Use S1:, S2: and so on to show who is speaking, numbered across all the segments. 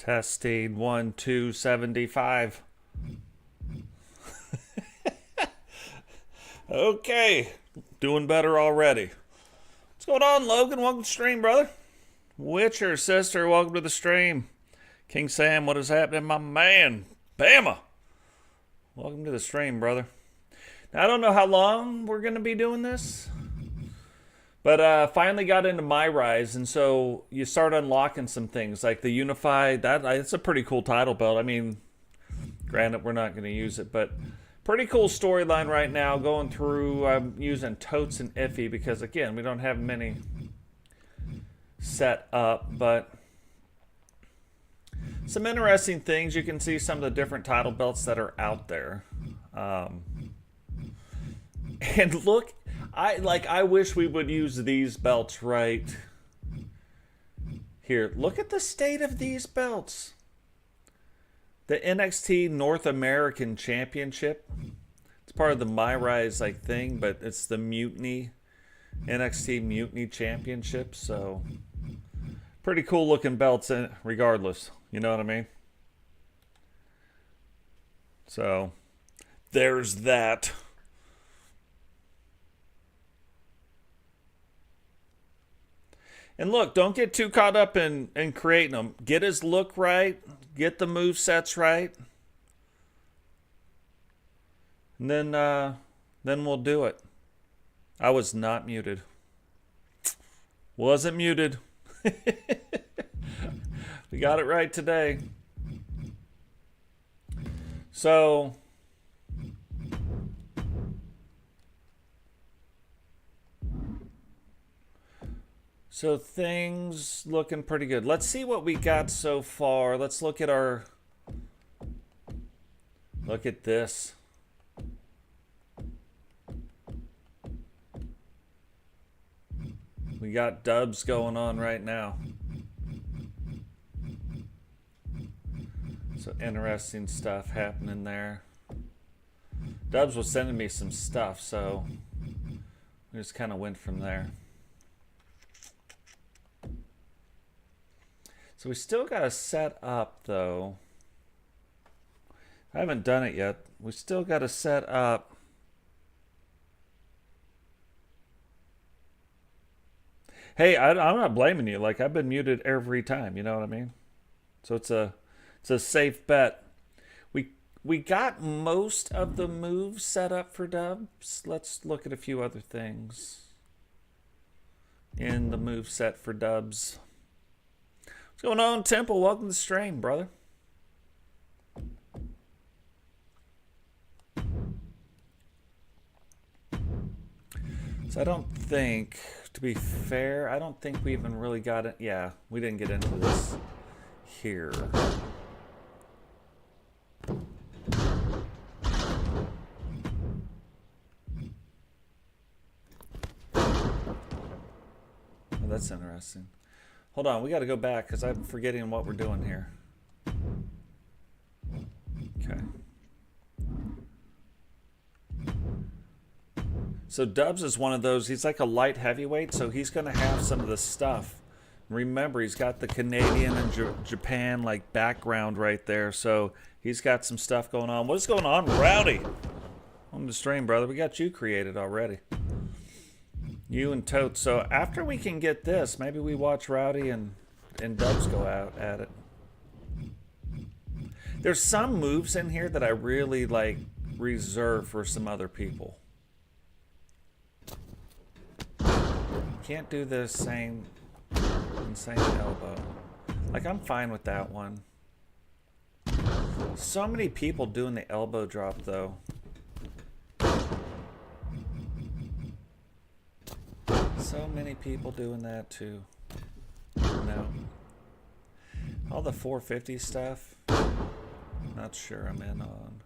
S1: Testing 1 2 75. Okay, doing better already. What's going on, Logan? Welcome to the stream, brother. Witcher sister, welcome to the stream. King Sam, what is happening, my man? Bama, welcome to the stream, brother. Now, I don't know how long we're gonna be doing this, but finally got into My Rise, and so you start unlocking some things like the Unified. It's a pretty cool title belt. I mean, granted, we're not going to use it, but pretty cool storyline right now. Going through, I'm using Totes and Iffy because again, we don't have many set up, but some interesting things. You can see some of the different title belts that are out there, and look. I wish we would use these belts right here. Look at the state of these belts. The NXT North American Championship. It's part of the My Rise thing, but it's the Mutiny NXT Mutiny Championship. So pretty cool looking belts regardless. You know what I mean? So there's that. And look, don't get too caught up in creating them. Get his look right. Get the movesets right. And then we'll do it. I was not muted. Wasn't muted. We got it right today. So things looking pretty good. Let's see what we got so far. Let's look at look at this. We got dubs going on right now. So interesting stuff happening there. Dubs was sending me some stuff, so we just kind of went from there. So we still got to set up, though. I haven't done it yet. We still got to set up. Hey, I'm not blaming you. Like, I've been muted every time. You know what I mean? So it's a safe bet. We got most of the moves set up for dubs. Let's look at a few other things in the move set for dubs. What's going on, Temple? Welcome to the stream, brother. So I don't think, to be fair, I don't think we even really got it. Yeah, we didn't get into this here. Oh, that's interesting. Hold on, we got to go back because I'm forgetting what we're doing here. Okay. So Dubs is one of those, he's like a light heavyweight, so he's going to have some of the stuff. Remember, he's got the Canadian and Japan background right there, so he's got some stuff going on. What is going on, Rowdy? On the stream, brother. We got you created already. You and Totes. So after we can get this, maybe we watch Rowdy and Dubs go out at it. There's some moves in here that I really reserve for some other people. Can't do the same insane elbow. I'm fine with that one. So many people doing the elbow drop though. So many people doing that too. No. All the 450 stuff, not sure I'm in on.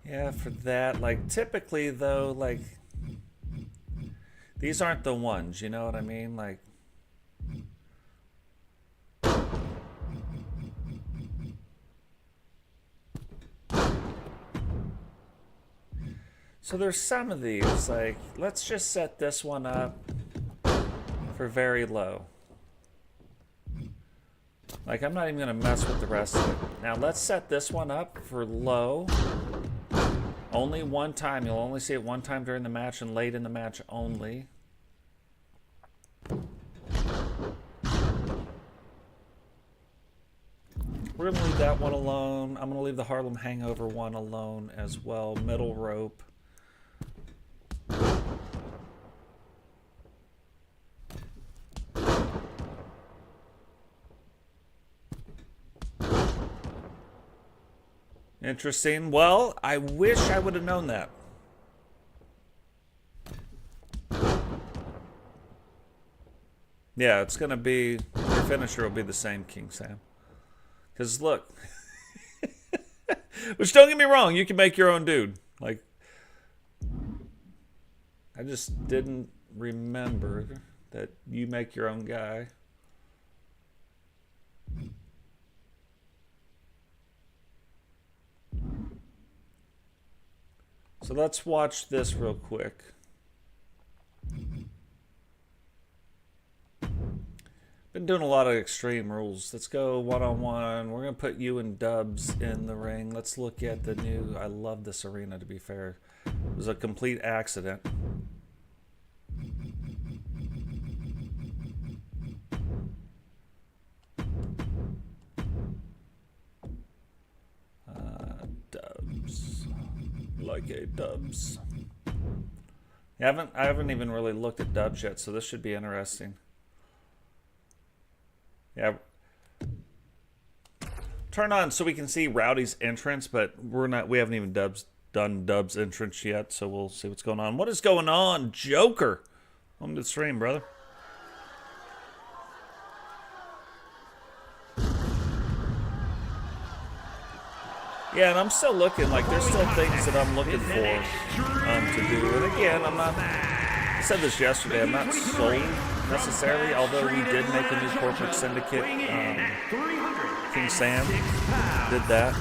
S1: Yeah, for that, typically though, These aren't the ones, you know what I mean? Like, so there's some of these, like, let's just set this one up for very low. Like, I'm not even gonna mess with the rest of it. Now let's set this one up for low. Only one time. You'll only see it one time during the match and late in the match only. We're gonna leave that one alone. I'm gonna leave the Harlem Hangover one alone as well. Middle rope. Interesting. Well, I wish I would have known that. Yeah, it's going to be, your finisher will be the same, King Sam. Because look, which don't get me wrong, you can make your own dude. Like, I just didn't remember that you make your own guy. So let's watch this real quick. Been doing a lot of Extreme Rules. Let's go one-on-one. We're going to put you and Dubs in the ring. Let's look at the new... I love this arena, to be fair. It was a complete accident. Dubs. Like a Dubs. I haven't even really looked at Dubs yet, so this should be interesting. Yeah. Turn on so we can see Rowdy's entrance, but we haven't even done Dub's entrance yet, so we'll see what's going on. What is going on, Joker? Welcome to the stream, brother. Yeah, and I'm still looking, like, there's still things that I'm looking for to do. And again, I said this yesterday, I'm not sold necessarily, although we did make a new corporate syndicate. King Sam did that.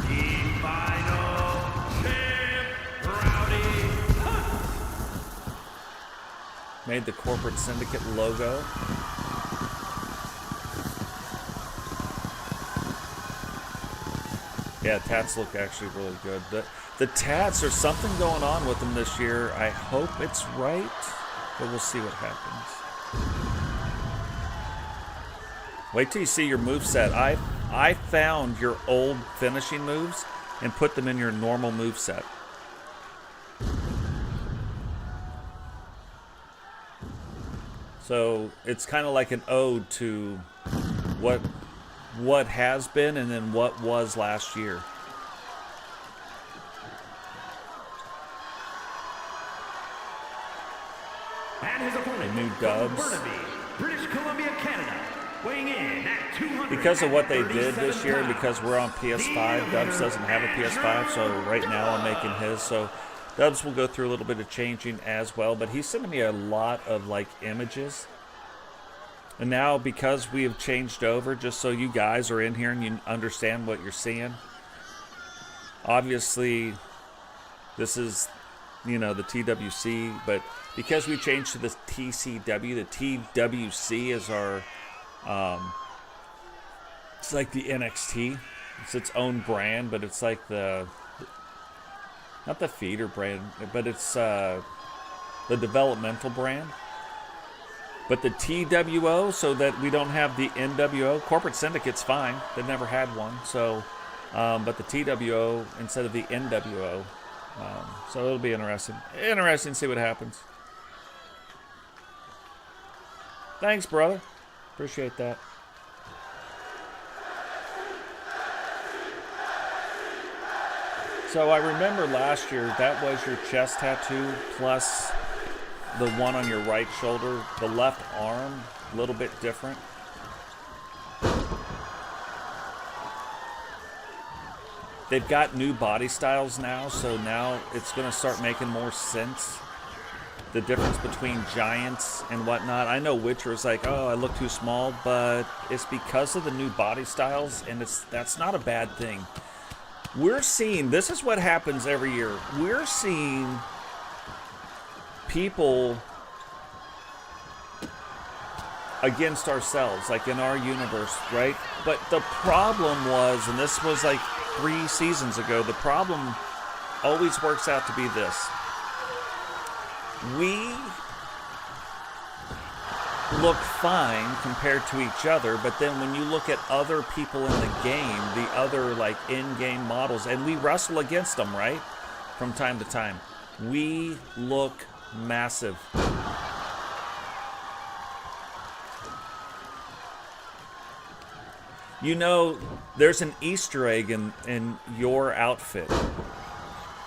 S1: Made the corporate syndicate logo. Yeah, tats look actually really good. The tats, there's something going on with them this year. I hope it's right, but we'll see what happens. Wait till you see your moveset. I found your old finishing moves and put them in your normal moveset. So it's kind of like an ode to what has been and then what was last year.
S2: And his opponent,
S1: the new Dubs.
S2: Burnaby, British Columbia, Canada, weighing in at
S1: because of what they did this year, and because we're on PS5, Dubs doesn't have a PS5, so right now I'm making his. So Dubs will go through a little bit of changing as well, but he's sending me a lot of like images. And now, because we have changed over, just so you guys are in here and you understand what you're seeing, obviously, this is, you know, the TWC, but because we changed to the TCW, the TWC is our, it's like the NXT. It's its own brand, but it's like not the feeder brand, but it's the developmental brand. But the TWO, so that we don't have the NWO. Corporate Syndicate's fine. They've never had one. So, but the TWO instead of the NWO. So it'll be interesting. Interesting to see what happens. Thanks, brother. Appreciate that. So I remember last year, that was your chest tattoo plus the one on your right shoulder. The left arm, a little bit different. They've got new body styles now, so now it's going to start making more sense. the difference between giants and whatnot. I know Witcher is like, oh, I look too small, but it's because of the new body styles, and that's not a bad thing. We're seeing, this is what happens every year. We're seeing people against ourselves, like in our universe, right? But the problem was, and this was like 3 seasons ago, the problem always works out to be this. We look fine compared to each other, but then when you look at other people in the game, the other like in-game models, and we wrestle against them, right? From time to time, we look massive. You know, there's an Easter egg in your outfit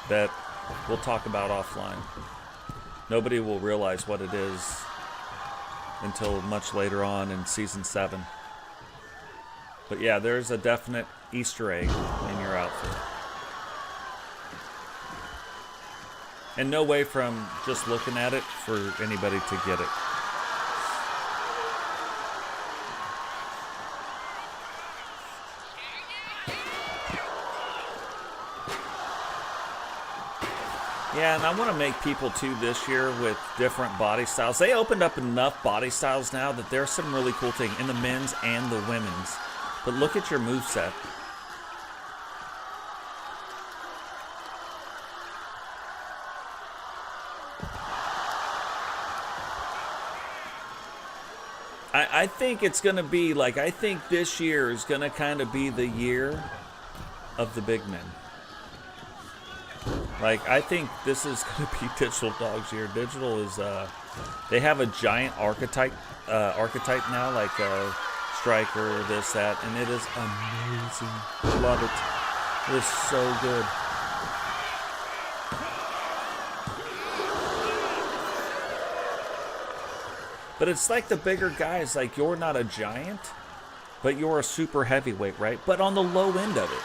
S1: that we'll talk about offline. Nobody will realize what it is until much later on in season 7. But yeah, there's a definite Easter egg in your outfit. And no way from just looking at it for anybody to get it. Yeah, and I want to make people too this year with different body styles. They opened up enough body styles now that there's some really cool things in the men's and the women's. But look at your moveset. I think it's going to be like, I think this year is going to kind of be the year of the big men. Like, I think this is going to be Digital Dog's year. Digital is, they have a giant archetype now, like Striker, this, that, and it is amazing. Love it. It is so good. But it's like the bigger guys, like you're not a giant, but you're a super heavyweight, right? But on the low end of it.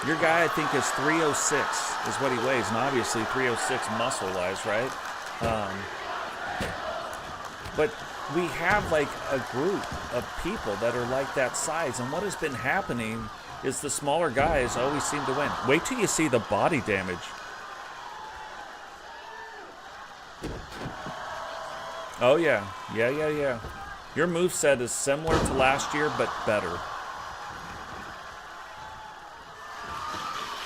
S1: Your guy, I think, is 306 is what he weighs, and obviously 306 muscle-wise, right? But we have, like, a group of people that are like that size, and what has been happening is the smaller guys always seem to win. Wait till you see the body damage. Oh, yeah. Yeah. Your moveset is similar to last year, but better.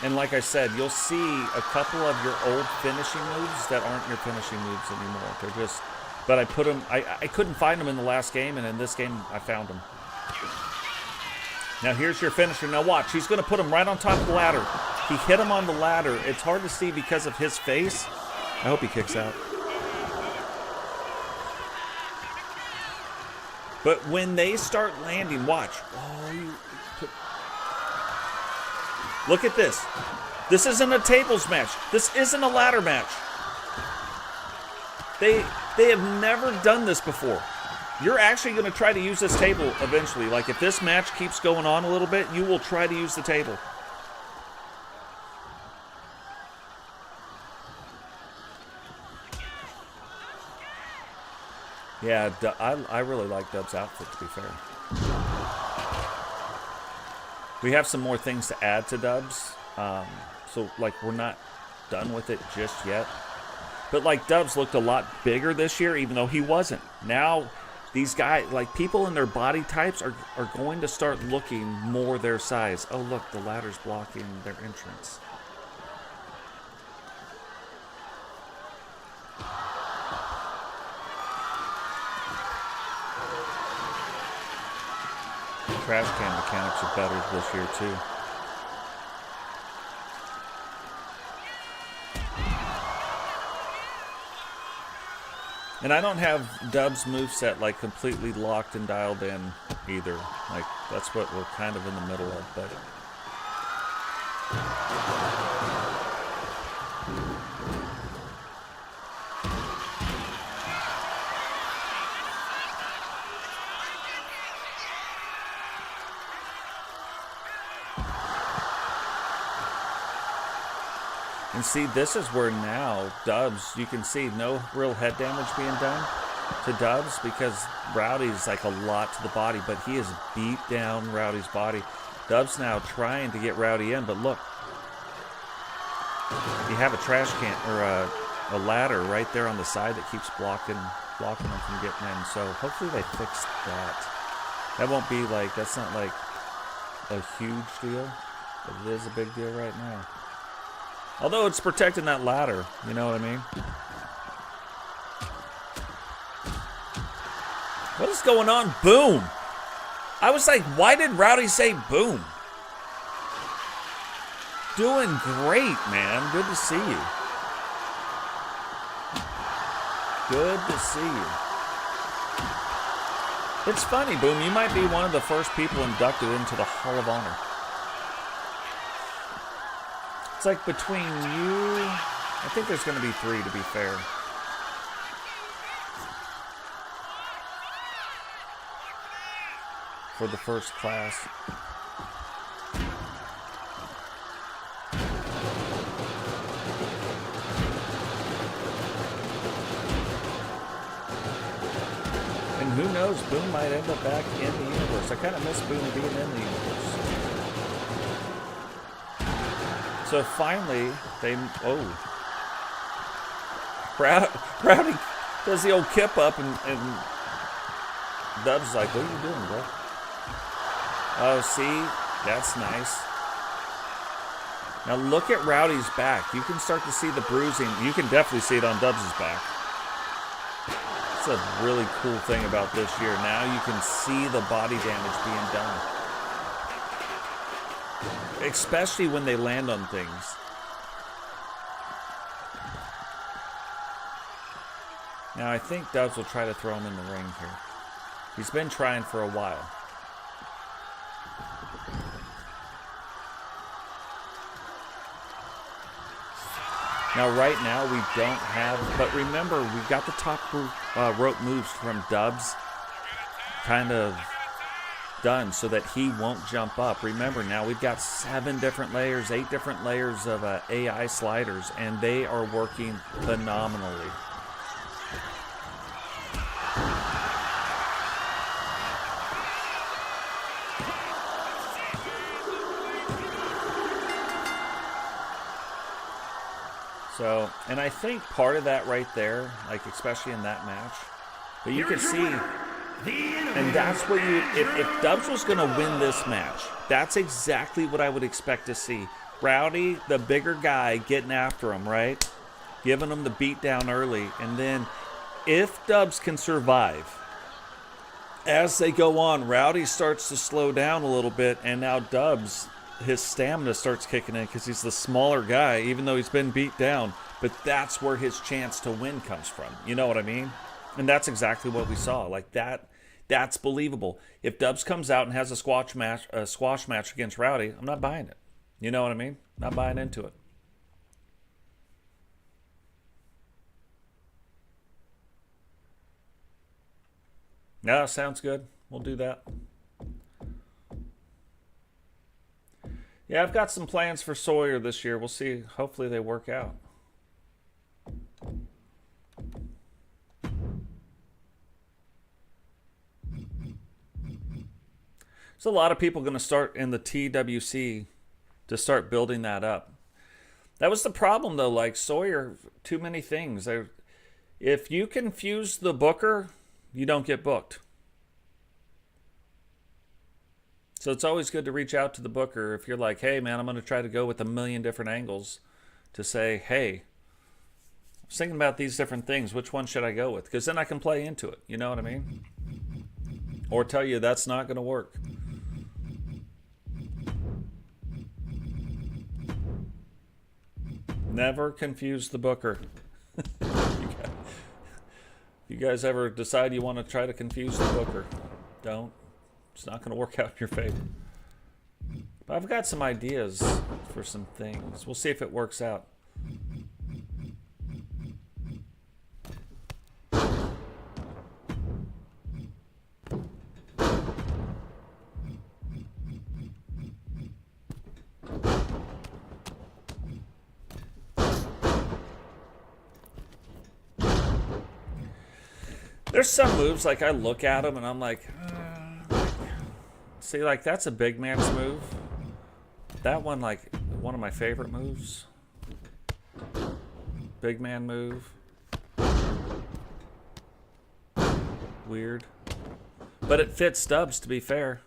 S1: And like I said, you'll see a couple of your old finishing moves that aren't your finishing moves anymore. They're just, but I put them, I couldn't find them in the last game, and in this game, I found them. Now here's your finisher. Now watch, he's going to put him right on top of the ladder. He hit him on the ladder. It's hard to see because of his face. I hope he kicks out. But when they start landing, watch. Look at this. This isn't a tables match. This isn't a ladder match. They have never done this before. You're actually going to try to use this table eventually. Like if this match keeps going on a little bit, you will try to use the table. Yeah, I really like Dub's outfit, to be fair. We have some more things to add to Dubs. So, like, we're not done with it just yet. But, like, Dubs looked a lot bigger this year, even though he wasn't. Now, these guys, like, people in their body types are going to start looking more their size. Oh, look, the ladder's blocking their entrance. Trash can mechanics are better this year too. And I don't have Dub's moveset like completely locked and dialed in either. Like that's what we're kind of in the middle of, but And see, this is where now Dubs, you can see no real head damage being done to Dubs because Rowdy's like a lot to the body, but he has beat down Rowdy's body. Dubs now trying to get Rowdy in, but look. You have a trash can, or a ladder right there on the side that keeps blocking them from getting in. So hopefully they fix that. That won't be like, that's not like a huge deal, but it is a big deal right now. Although it's protecting that ladder, you know what I mean? What is going on? Boom! I was like, why did Rowdy say boom? Doing great, man. Good to see you. Good to see you. It's funny, Boom. You might be one of the first people inducted into the Hall of Honor. It's like between you... I think there's going to be 3, to be fair. For the first class. And who knows, Boom might end up back in the universe. I kind of miss Boom being in the universe. So finally, they... Oh. Rowdy does the old kip up and Dub's like, what are you doing, bro? Oh, see? That's nice. Now look at Rowdy's back. You can start to see the bruising. You can definitely see it on Dubs' back. That's a really cool thing about this year. Now you can see the body damage being done. Especially when they land on things. Now I think Dubs will try to throw him in the ring here. He's been trying for a while. Now right now we don't have, but remember we've got the top rope moves from Dubs kind of done so that he won't jump up. Remember now we've got 7 different layers, 8 different layers of AI sliders, and they are working phenomenally. So, and I think part of that right there, like especially in that match, but you can see, and that's what you, if Dubs was going to win this match, that's exactly what I would expect to see. Rowdy, the bigger guy, getting after him, right? Giving him the beat down early. And then if Dubs can survive, as they go on, Rowdy starts to slow down a little bit, and now Dubs, his stamina starts kicking in because he's the smaller guy, even though he's been beat down. But that's where his chance to win comes from. You know what I mean? And that's exactly what we saw. Like that's believable. If Dubs comes out and has a squash match against Rowdy, I'm not buying it. You know what I mean? Not buying into it. Yeah, sounds good. We'll do that. Yeah, I've got some plans for Sawyer this year. We'll see. Hopefully they work out. There's a lot of people going to start in the TWC to start building that up. That was the problem, though. Like Sawyer, too many things. If you confuse the booker, you don't get booked. So it's always good to reach out to the booker if you're like, hey, man, I'm going to try to go with a million different angles to say, hey, I was thinking about these different things. Which one should I go with? Because then I can play into it. You know what I mean? Or tell you that's not going to work. Never confuse the booker. You guys ever decide you want to try to confuse the booker, don't. It's not going to work out in your favor. But I've got some ideas for some things. We'll see if it works out. There's some moves, like, I look at them and I'm like, see, like, that's a big man's move. That one, like, one of my favorite moves. Big man move. Weird. But it fits Stubbs, to be fair.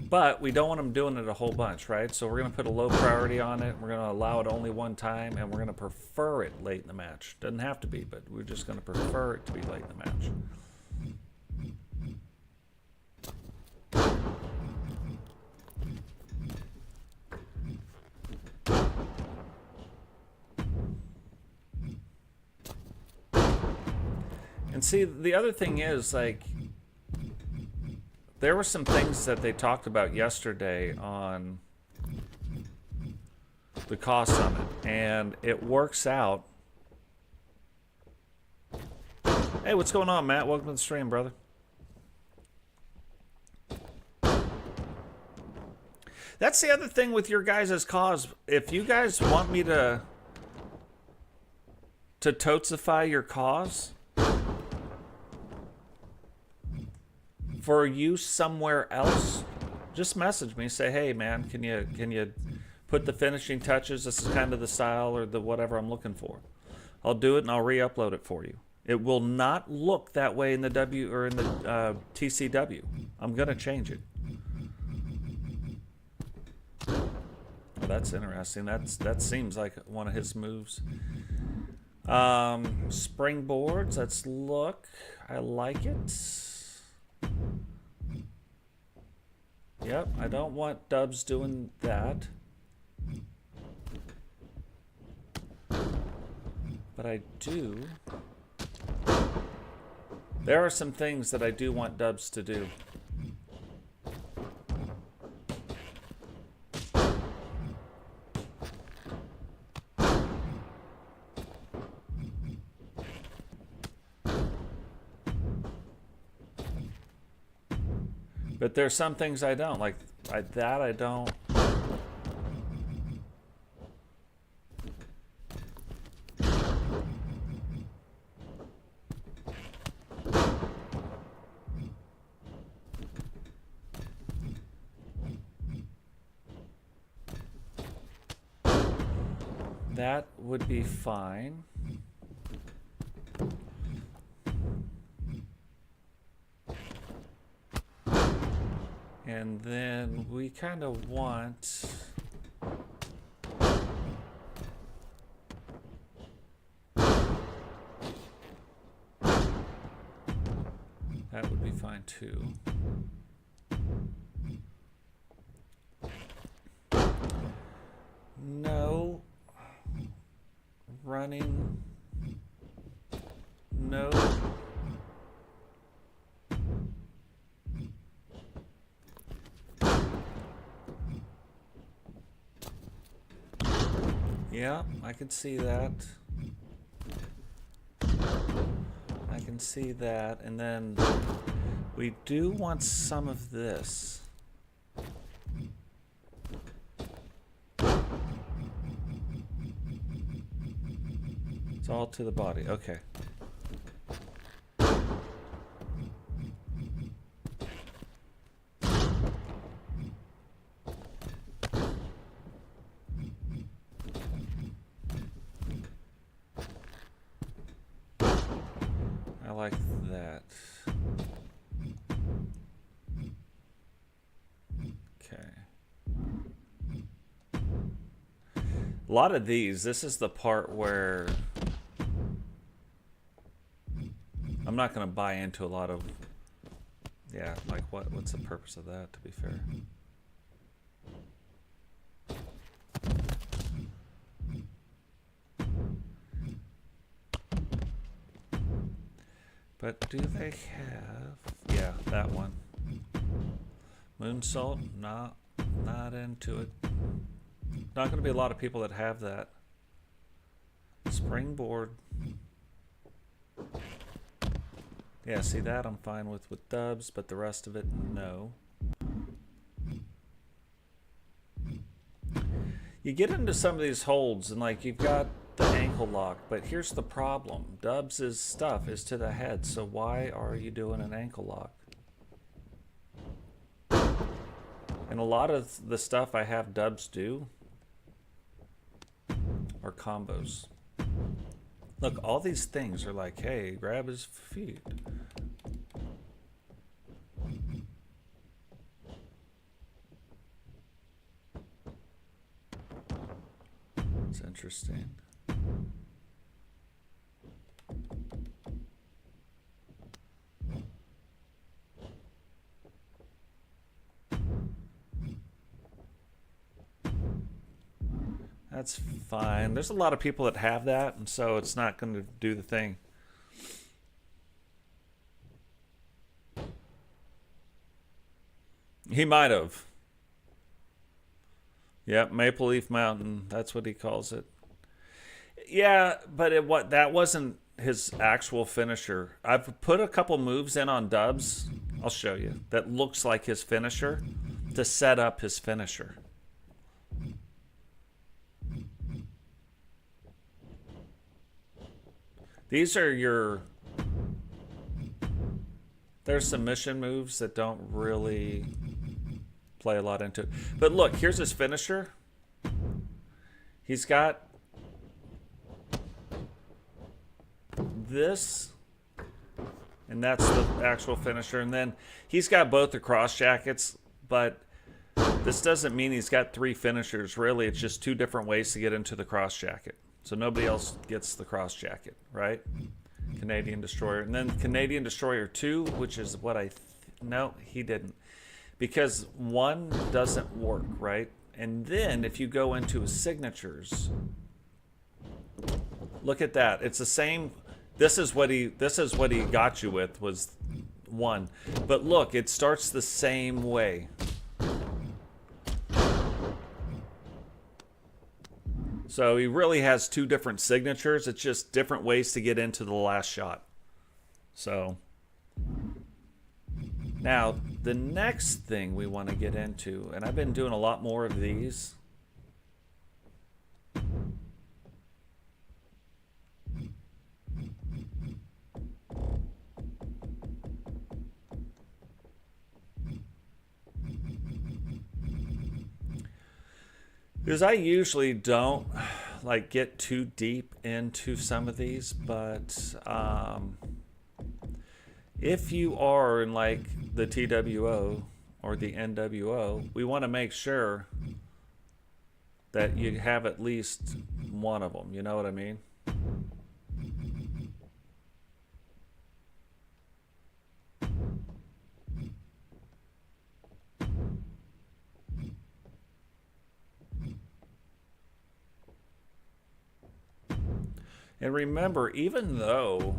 S1: But we don't want him doing it a whole bunch, right? So we're going to put a low priority on it. We're going to allow it only one time, and we're going to prefer it late in the match. Doesn't have to be, but we're just going to prefer it to be late in the match. And see, the other thing is, like, there were some things that they talked about yesterday on the CAW Summit, and it works out. Hey, what's going on, Matt? Welcome to the stream, brother. That's the other thing with your guys' CAWs. If you guys want me to toadsify your CAWs for use somewhere else, just message me. Say, hey man, can you put the finishing touches? This is kind of the style or the whatever I'm looking for. I'll do it and I'll re-upload it for you. It will not look that way in the W or in the TCW. I'm gonna change it. Oh, that's interesting. That seems like one of his moves. Springboards. Let's look. I like it. Yep, I don't want Dubs doing that. But I do. There are some things that I do want Dubs to do. But there's some things I don't like. I don't. That would be fine. And then we kind of want that would be fine too. No running. No. Yeah, I can see that. I can see that. And then we do want some of this. It's all to the body. Okay. I like that. Okay. A lot of these, this is the part where I'm not going to buy into a lot of, yeah, like what's the purpose of that, to be fair? But do they have, yeah, that one. Moonsault, not into it. Not going to be a lot of people that have that. Springboard. Yeah, see that I'm fine with Dubs, but the rest of it, no. You get into some of these holds, and like you've got the ankle lock, but here's the problem. Dubs' stuff is to the head, so why are you doing an ankle lock? And a lot of the stuff I have Dubs do are combos. Look, all these things are like, hey, grab his feet. It's interesting. That's fine. There's a lot of people that have that, and so it's not going to do the thing. He might have. Yep, Maple Leaf Mountain. That's what he calls it. Yeah, but that wasn't his actual finisher. I've put a couple moves in on Dubs. I'll show you. That looks like his finisher to set up his finisher. These are there's submission moves that don't really play a lot into it. But look, here's his finisher. He's got this, and that's the actual finisher. And then he's got both the cross jackets, but this doesn't mean he's got 3 finishers. Really, it's just 2 different ways to get into the cross jacket. So nobody else gets the cross jacket, right? Canadian Destroyer. And then Canadian Destroyer 2, which is what no, he didn't. Because 1 doesn't work, right? And then if you go into his signatures, look at that. It's the same. This is what he got you with, was 1. But look, it starts the same way. So he really has 2 different signatures. It's just different ways to get into the last shot. So now the next thing we want to get into, and I've been doing a lot more of these. Because I usually don't like get too deep into some of these, but if you are in like the TWO or the NWO, we want to make sure that you have at least one of them. You know what I mean? And remember, even though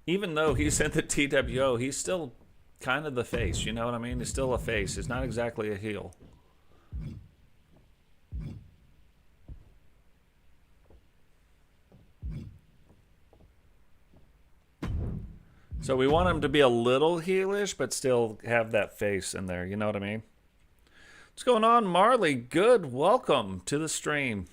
S1: he's in the TWO, he's still kind of the face, you know what I mean? He's still a face. He's not exactly a heel. So we want him to be a little heelish, but still have that face in there. You know what I mean? What's going on, Marley? Good. Welcome to the stream.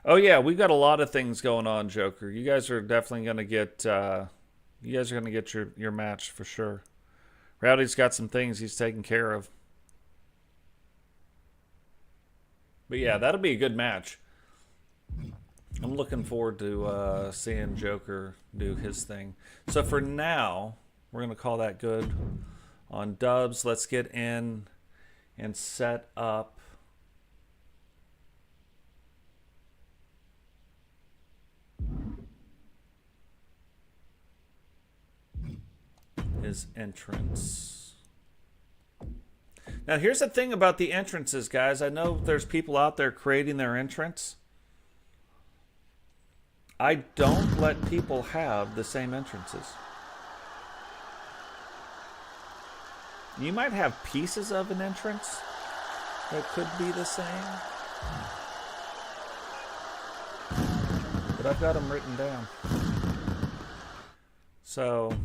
S1: Oh yeah, we've got a lot of things going on, Joker. You guys are definitely gonna get. You guys are gonna get your match for sure. Rowdy's got some things he's taking care of. But yeah, that'll be a good match. I'm looking forward to seeing Joker do his thing. So for now, we're going to call that good on Dubs. Let's get in and set up his entrance. Now, here's the thing about the entrances, guys. I know there's people out there creating their entrance. I don't let people have the same entrances. You might have pieces of an entrance, that could be the same. But I've got them written down. So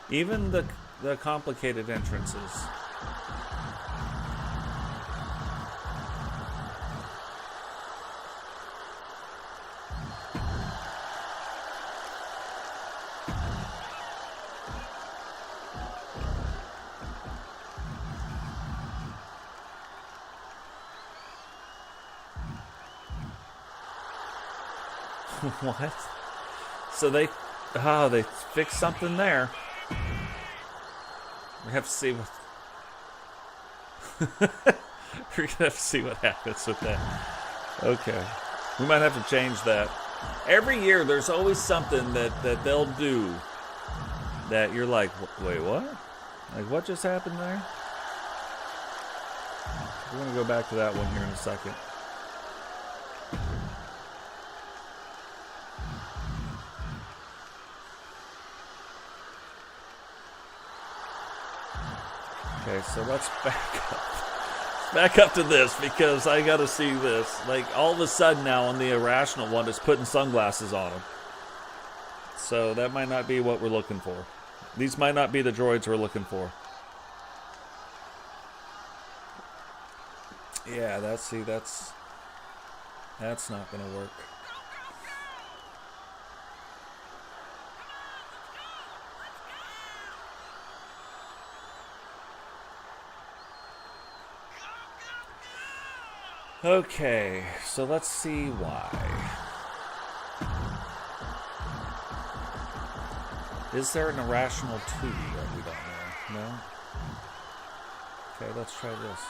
S1: even the complicated entrances. What? So they fixed something there. We have to see what we're gonna have to see what happens with that. Okay, we might have to change that. Every year, there's always something that they'll do that you're like, wait, what? Like, what just happened there? We're gonna go back to that one here in a second. Okay, so let's back up to this because I gotta see this. Like, all of a sudden now on the irrational one, it's putting sunglasses on him. So that might not be what we're looking for. These might not be the droids we're looking for. Yeah, that's not gonna work. Okay, so let's see why. Is there an irrational 2 that we don't know? No? Okay, let's try this.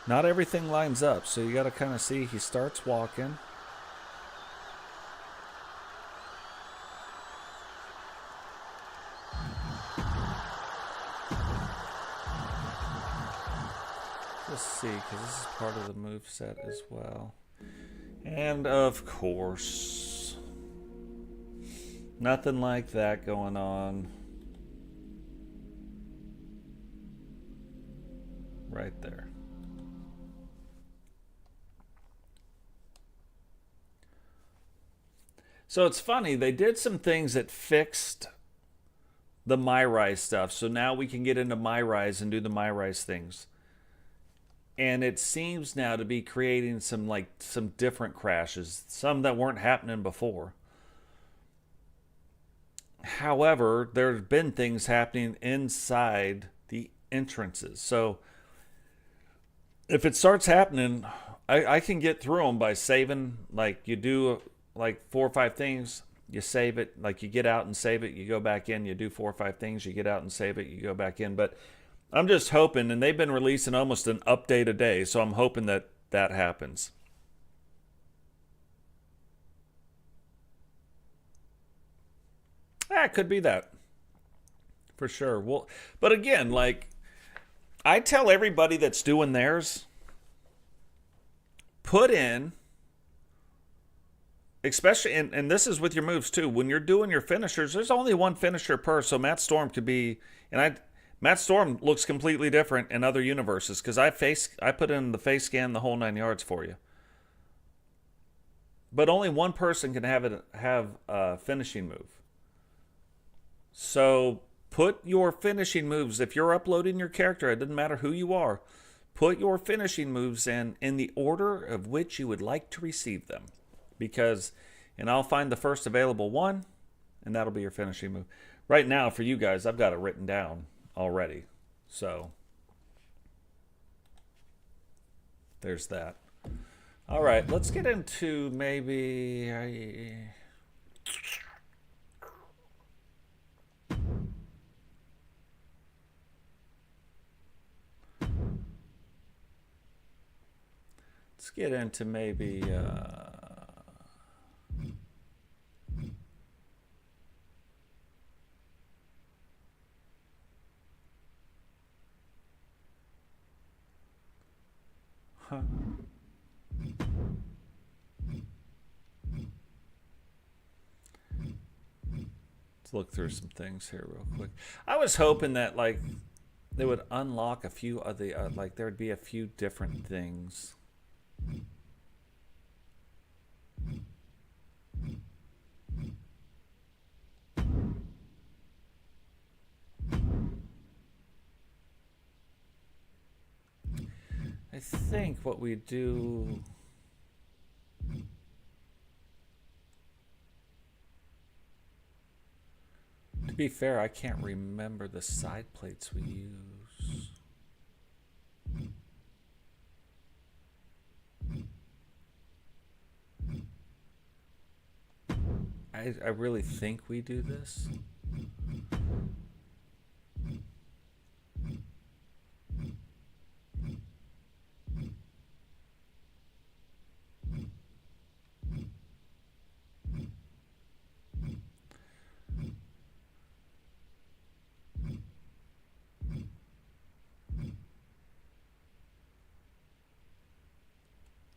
S1: Not everything lines up, so you got to kind of see. He starts walking. Let's see, because this is part of the moveset as well. And of course, nothing like that going on. Right there. So it's funny, they did some things that fixed the MyRise stuff. So now we can get into MyRise and do the MyRise things. And it seems now to be creating some different crashes, some that weren't happening before. However, there's been things happening inside the entrances. So if it starts happening, I can get through them by saving, like you do like 4 or 5 things, you save it, like you get out and save it, you go back in, you do 4 or 5 things, you get out and save it, you go back in. But I'm just hoping, and they've been releasing almost an update a day, so I'm hoping that that happens. It could be that. For sure. Well, but again, like, I tell everybody that's doing theirs, put in, especially, and this is with your moves too, when you're doing your finishers, there's only one finisher per, so Matt Storm could be, Matt Storm looks completely different in other universes, because I put in the face scan the whole 9 yards for you. But only one person can have a finishing move. So put your finishing moves, if you're uploading your character, it doesn't matter who you are, put your finishing moves in the order of which you would like to receive them. And I'll find the first available one, and that'll be your finishing move. Right now, for you guys, I've got it written down already. So there's that. All right, let's get into maybe... get into maybe huh. Let's look through some things here real quick. I was hoping that like they would unlock a few of the like there would be a few different things. I think what we do. To be fair, I can't remember the side plates we use. I really think we do this.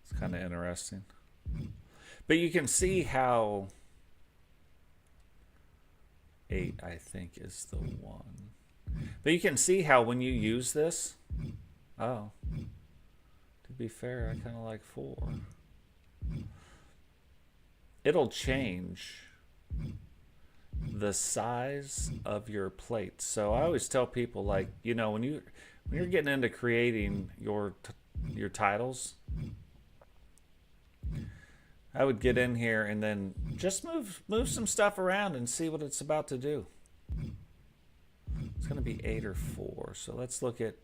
S1: It's kind of interesting. But you can see how 8, I think, is the one. But you can see how when you use this, oh, to be fair, I kind of like 4. It'll change the size of your plates. So I always tell people, like, you know, when you're getting into creating your titles, I would get in here and then just move some stuff around and see what it's about to do. It's going to be 8 or 4. So let's look at.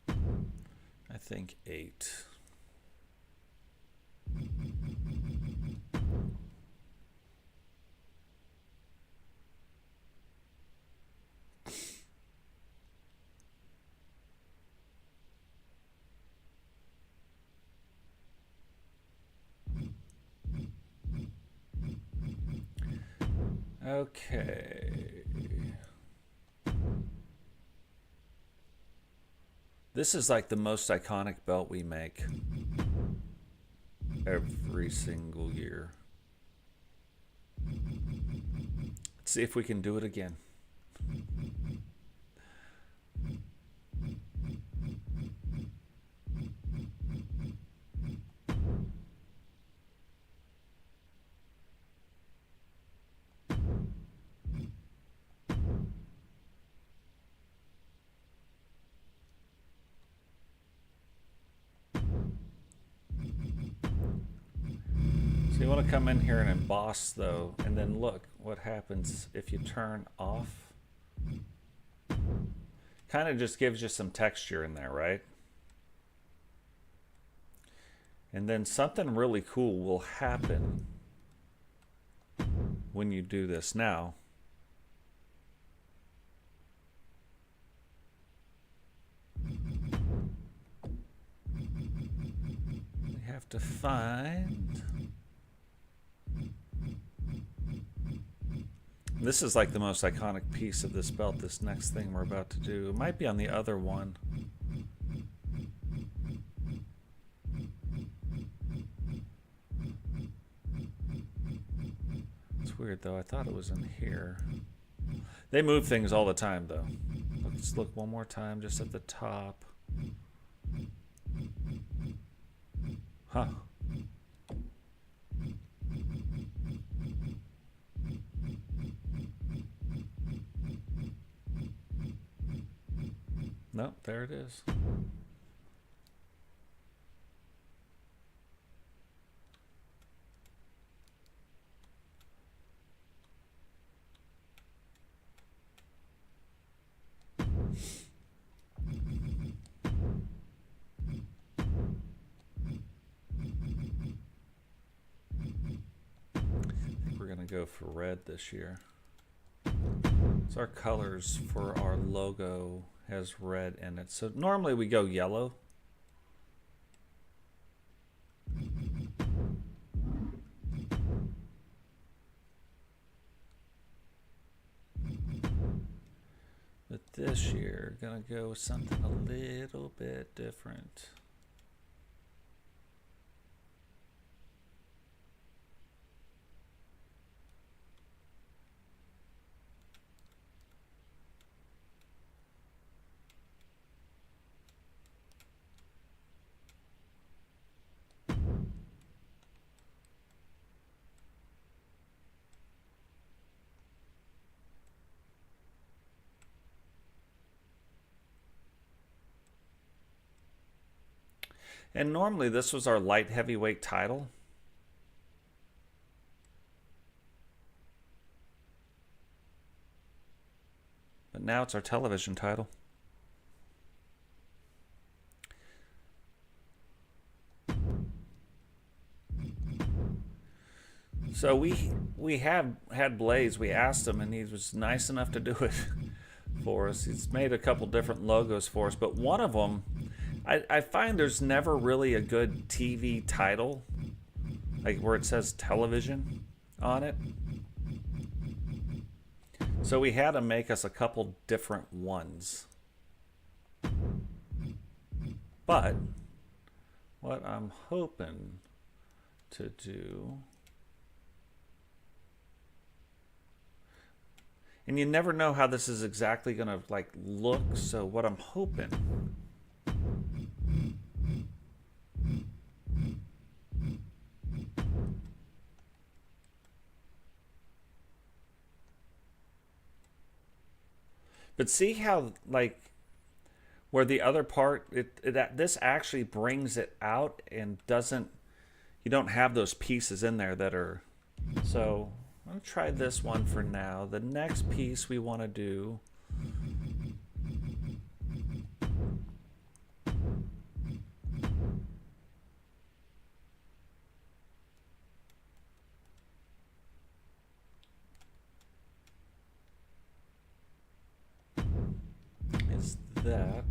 S1: I think 8. Okay. This is like the most iconic belt we make every single year. Let's see if we can do it again. So you want to come in here and emboss though, and then look what happens if you turn off. Kind of just gives you some texture in there, right? And then something really cool will happen when you do this. Now, we have to find. This is like the most iconic piece of this belt, this next thing we're about to do. It might be on the other one. It's weird though, I thought it was in here. They move things all the time though. Let's look one more time just at the top. Huh. Nope, there it is. I think we're gonna go for red this year. So our colors for our logo has red in it. So normally we go yellow. But this year, gonna go with something a little bit different. And normally this was our light heavyweight title. But now it's our television title. So we have had Blaze. We asked him, and he was nice enough to do it for us. He's made a couple different logos for us, but one of them, I find there's never really a good TV title, like where it says television on it. So we had to make us a couple different ones. But what I'm hoping to do, and you never know how this is exactly going to like look, so what I'm hoping but see how like where the other part this actually brings it out and doesn't, you don't have those pieces in there that are, so I'm going to try this one for now. The next piece we want to do is that.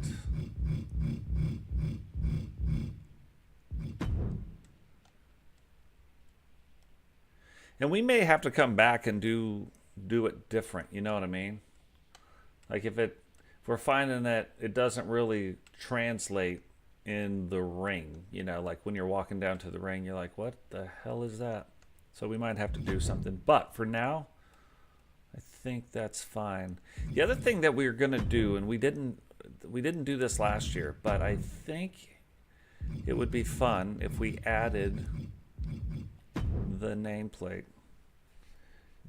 S1: And we may have to come back and do it different, you know what I mean? Like if we're finding that it doesn't really translate in the ring, you know, like when you're walking down to the ring, you're like, what the hell is that? So we might have to do something. But for now, I think that's fine. The other thing that we were gonna do, and we didn't do this last year, but I think it would be fun if we added the nameplate.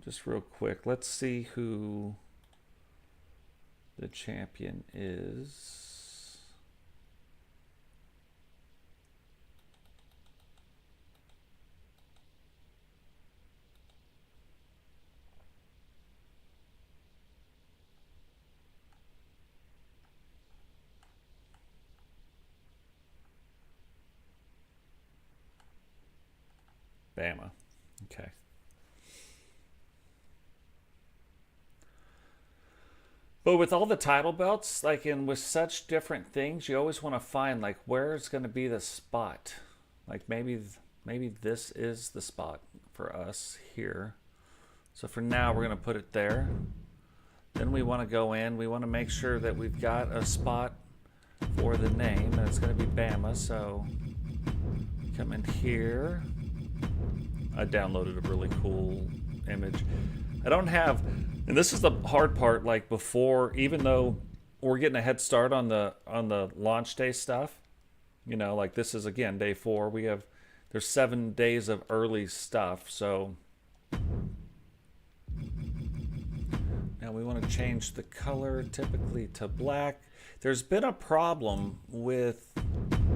S1: Just real quick, let's see who the champion is. Bama. Okay. But with all the title belts, like, and with such different things, you always want to find like where is going to be the spot. Like maybe this is the spot for us here. So for now, we're going to put it there. Then we want to go in. We want to make sure that we've got a spot for the name, and it's going to be Bama. So come in here. I downloaded a really cool image. I don't have, and this is the hard part, like before, even though we're getting a head start on the launch day stuff, you know, like this is again day 4. There's 7 days of early stuff, so now we want to change the color typically to black. There's been a problem with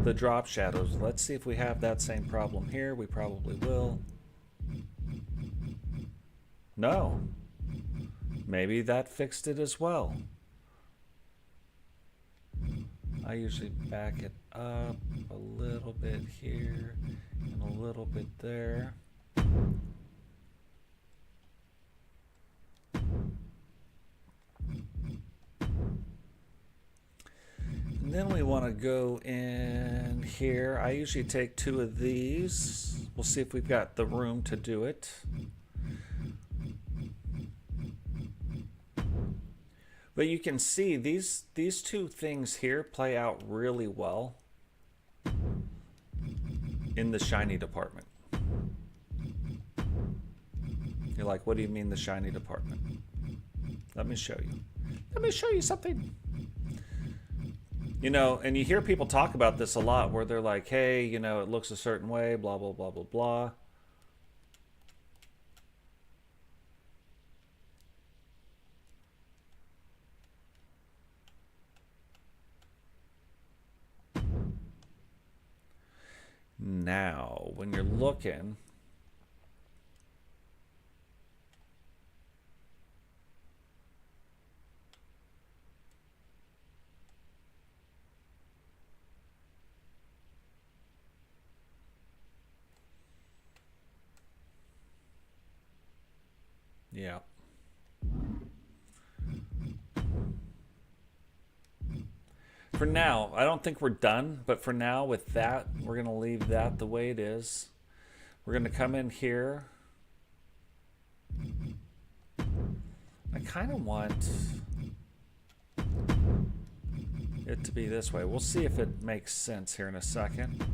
S1: the drop shadows. Let's see if we have that same problem here. We probably will. No. Maybe that fixed it as well. I usually back it up a little bit here and a little bit there. then we want to go in here. I usually take 2 of these. We'll see if we've got the room to do it. But you can see these 2 things here play out really well in the shiny department. You're like, what do you mean the shiny department? Let me show you. Let me show you something. You know, and you hear people talk about this a lot where they're like, hey, you know, it looks a certain way, blah, blah, blah, blah, blah. Now, when you're looking, yeah. For now, I don't think we're done, but for now with that, we're going to leave that the way it is. We're going to come in here. I kind of want it to be this way. We'll see if it makes sense here in a second.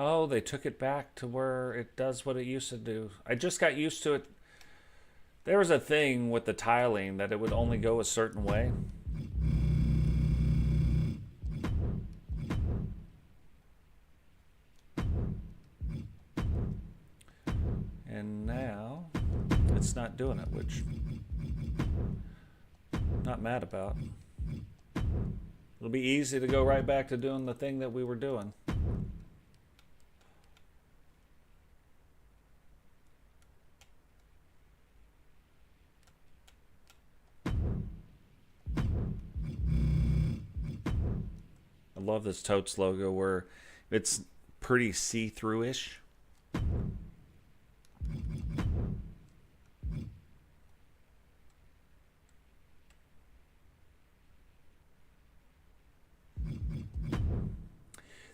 S1: Oh, they took it back to where it does what it used to do. I just got used to it. There was a thing with the tiling that it would only go a certain way. And now it's not doing it, which I'm not mad about. It'll be easy to go right back to doing the thing that we were doing. I love this Totes logo where it's pretty see-through-ish.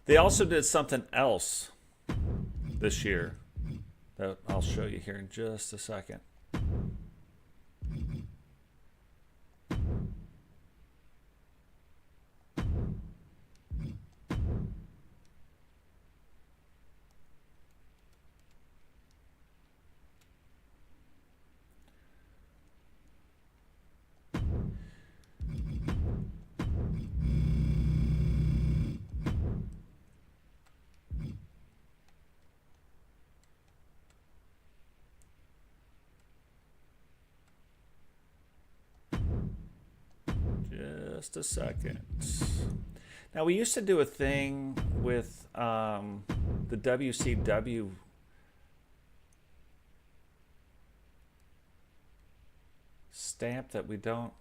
S1: They also did something else this year that I'll show you here in just a second. Just a second. Now, we used to do a thing with the WCW stamp that we don't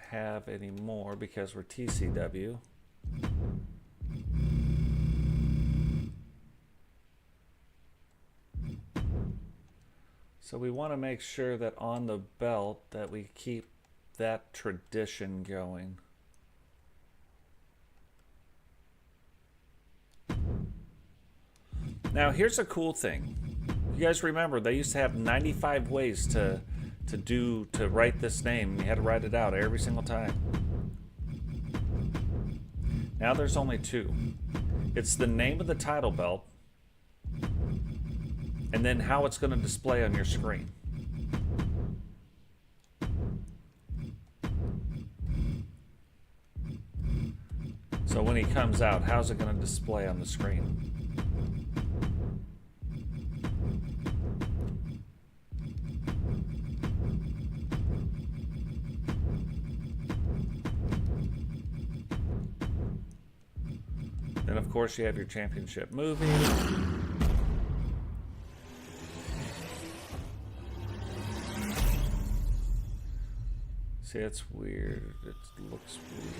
S1: have anymore because we're TCW. So we want to make sure that on the belt that we keep that tradition going. Now here's a cool thing. You guys remember they used to have 95 ways to write this name. You had to write it out every single time. Now there's only 2. It's the name of the title belt and then how it's going to display on your screen. So when he comes out, how's it going to display on the screen? And of course, you have your championship movie. See, it's weird. It looks weird.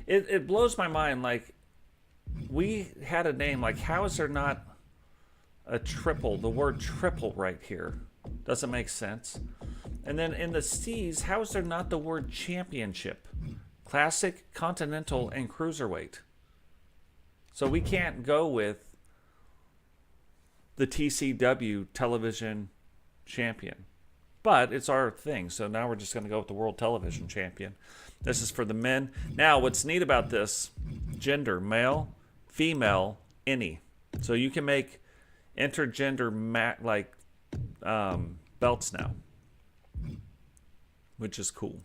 S1: It blows my mind. Like, we had a name. Like, how is there not a triple? The word triple right here doesn't make sense. And then in the C's, how is there not the word championship? Classic, Continental, and Cruiserweight. So we can't go with the TCW Television Champion. But it's our thing, so now we're just going to go with the World Television Champion. This is for the men. Now, what's neat about this, gender, male, female, any. So you can make intergender belts now, which is cool.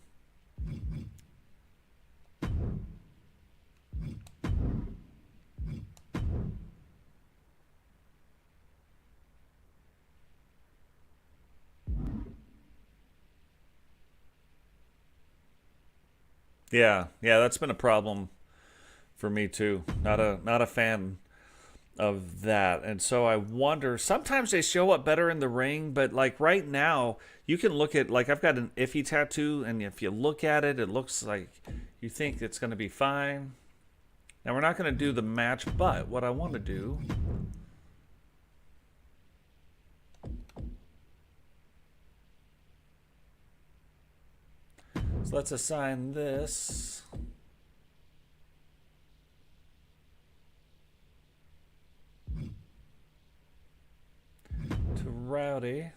S1: Yeah, that's been a problem for me too. Not a fan of that. And so I wonder, sometimes they show up better in the ring, but like right now, you can look at, like, I've got an iffy tattoo, and if you look at it, it looks like you think it's going to be fine. Now, we're not going to do the match, but what I want to do, so let's assign this to Rowdy.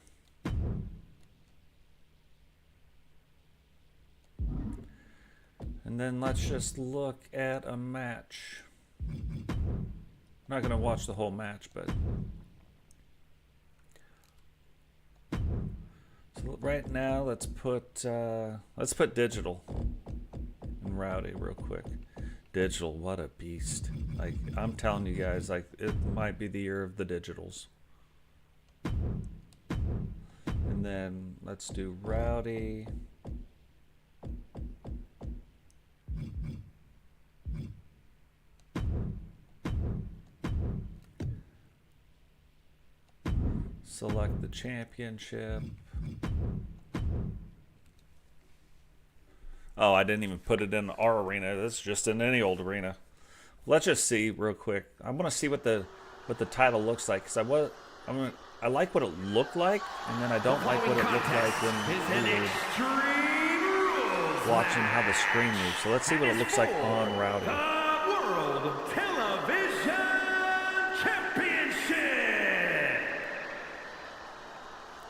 S1: And then let's just look at a match. I'm not going to watch the whole match, but so right now let's put Digital and Rowdy real quick. Digital, what a beast. Like, I'm telling you guys, like, it might be the year of the Digitals. And then let's do Rowdy. Select the championship. Oh, I didn't even put it in our arena. This is just in any old arena. Let's just see real quick. I want to see what the title looks like, because I like what it looked like, and then I don't like what it looked like when we were watching how the screen moves. So let's see what it looks like on Rowdy.
S2: World Television Championship.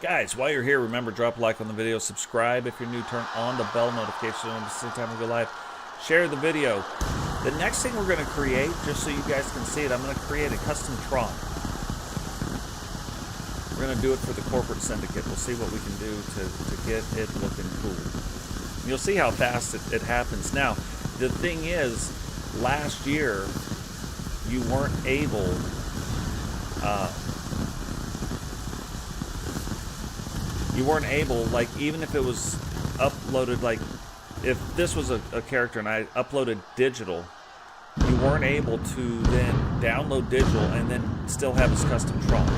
S1: Guys, while you're here, remember, drop a like on the video, subscribe if you're new, turn on the bell notification every time we go live, share the video. The next thing we're going to create, just so you guys can see it, I'm going to create a custom Tron. We're going to do it for the corporate syndicate. We'll see what we can do to get it looking cool. And you'll see how fast it happens. Now, the thing is, last year, you weren't able... like, even if it was uploaded, like, if this was a character and I uploaded digital, you weren't able to then download digital and then still have his custom Tron.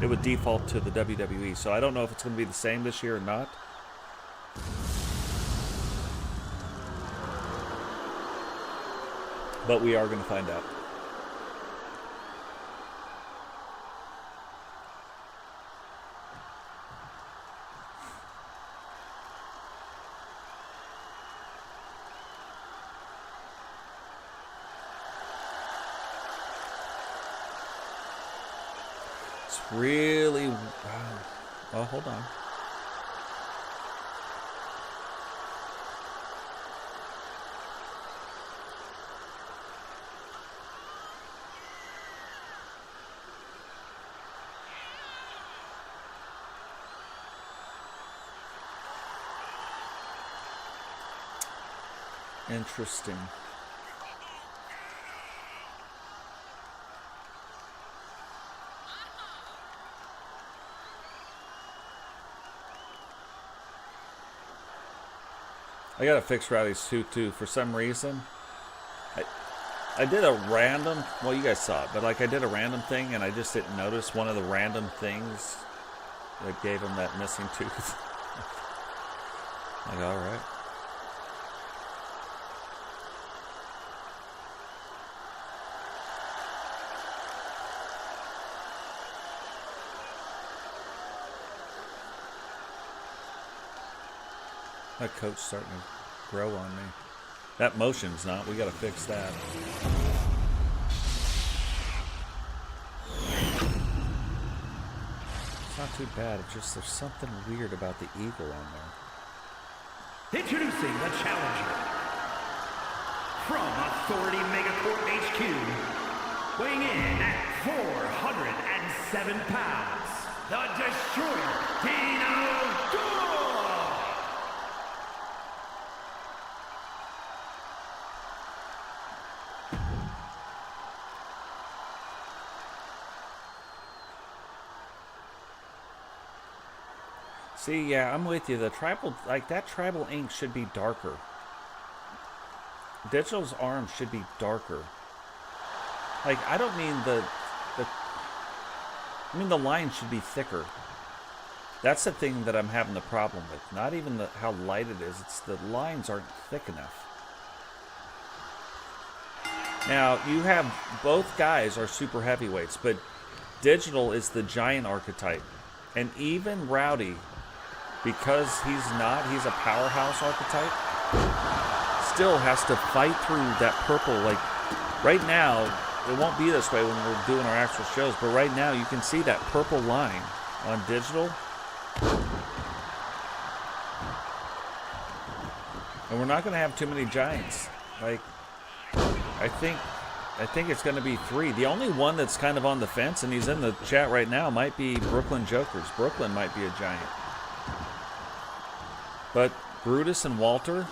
S1: It would default to the WWE. So I don't know if it's going to be the same this year or not. But we are going to find out. It's really... wow. Oh, hold on. Interesting. I gotta fix Rowdy's suit too. For some reason, I did a random. Well, you guys saw it, but like I did a random thing, and I just didn't notice one of the random things that gave him that missing tooth. Like, all right. That coat's starting to grow on me. That motion's not. We gotta fix that. It's not too bad. It's just there's something weird about the eagle on there.
S2: Introducing the challenger. From Authority Megacorp HQ, weighing in at 407 pounds, the Destroyer, Dino Gore!
S1: See, yeah, I'm with you. The tribal, like that tribal ink should be darker. Digital's arms should be darker. Like, I don't mean I mean the line should be thicker. That's the thing that I'm having the problem with. Not even how light it is. It's the lines aren't thick enough. Now, you have both guys are super heavyweights, but Digital is the giant archetype. And even Rowdy, because he's a powerhouse archetype, still has to fight through that purple. Like, right now, it won't be this way when we're doing our actual shows, but right now you can see that purple line on Digital. And we're not going to have too many giants. Like, I think it's going to be 3. The only one that's kind of on the fence, and he's in the chat right now, might be Brooklyn Jokers. Brooklyn might be a giant. But Brutus and Walter,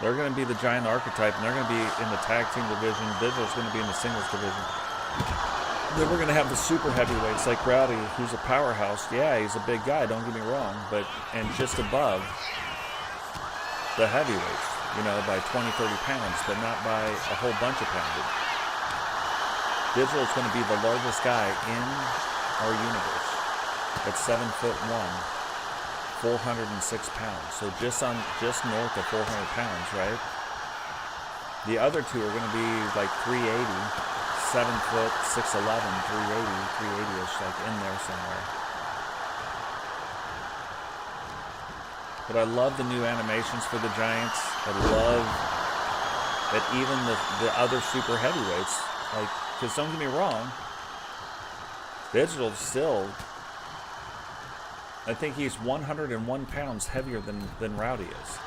S1: they're going to be the giant archetype, and they're going to be in the tag team division. Digital's going to be in the singles division. Then we're going to have the super heavyweights like Rowdy, who's a powerhouse. Yeah, he's a big guy, don't get me wrong, and just above the heavyweights, you know, by 20, 30 pounds, but not by a whole bunch of poundage. Digital's going to be the largest guy in our universe at 7'1", 406 pounds. So just north of 400 pounds, right? The other two are going to be like 380, 7 foot, 6'11", 380-ish, like in there somewhere. But I love the new animations for the Giants. I love that even the other super heavyweights, like, because don't get me wrong, Digital still, I think he's 101 pounds heavier than Rowdy is.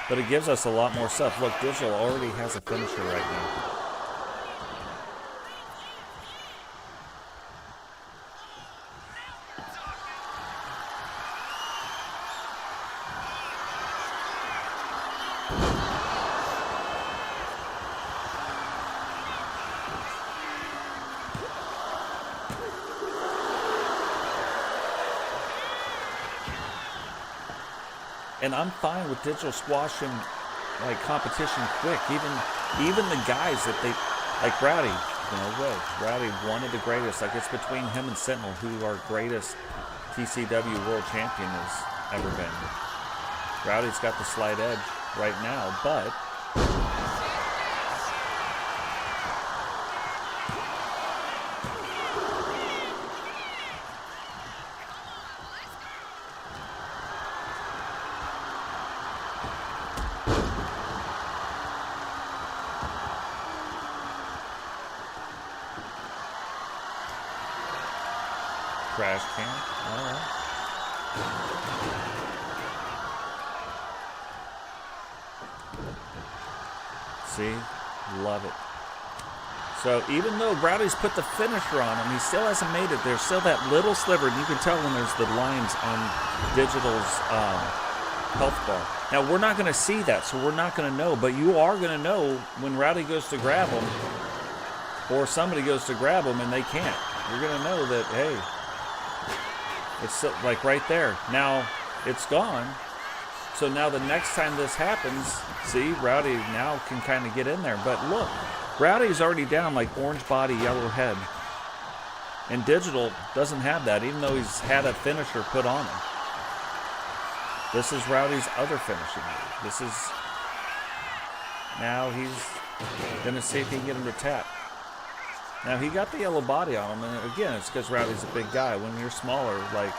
S1: But it gives us a lot more stuff. Look, Digital already has a finisher right now. And I'm fine with Digital squashing like competition quick. Even the guys that they like Rowdy, you know, Rowdy, one of the greatest. Like, it's between him and Sentinel who our greatest TCW world champion has ever been. Rowdy's got the slight edge right now, but trash can. All right. See? Love it. So even though Rowdy's put the finisher on him, he still hasn't made it. There's still that little sliver, and you can tell when there's the lines on Digital's health bar. Now, we're not going to see that, so we're not going to know, but you are going to know when Rowdy goes to grab him, or somebody goes to grab him and they can't. You're going to know that, hey, it's like right there. Now, it's gone. So now the next time this happens, see, Rowdy now can kind of get in there. But look, Rowdy's already down, like orange body, yellow head. And Digital doesn't have that, even though he's had a finisher put on him. This is Rowdy's other finishing move. This is... Now he's going to see if he can get him to tap. Now, he got the yellow body on him, and again, it's because Rowdy's a big guy. When you're smaller, like,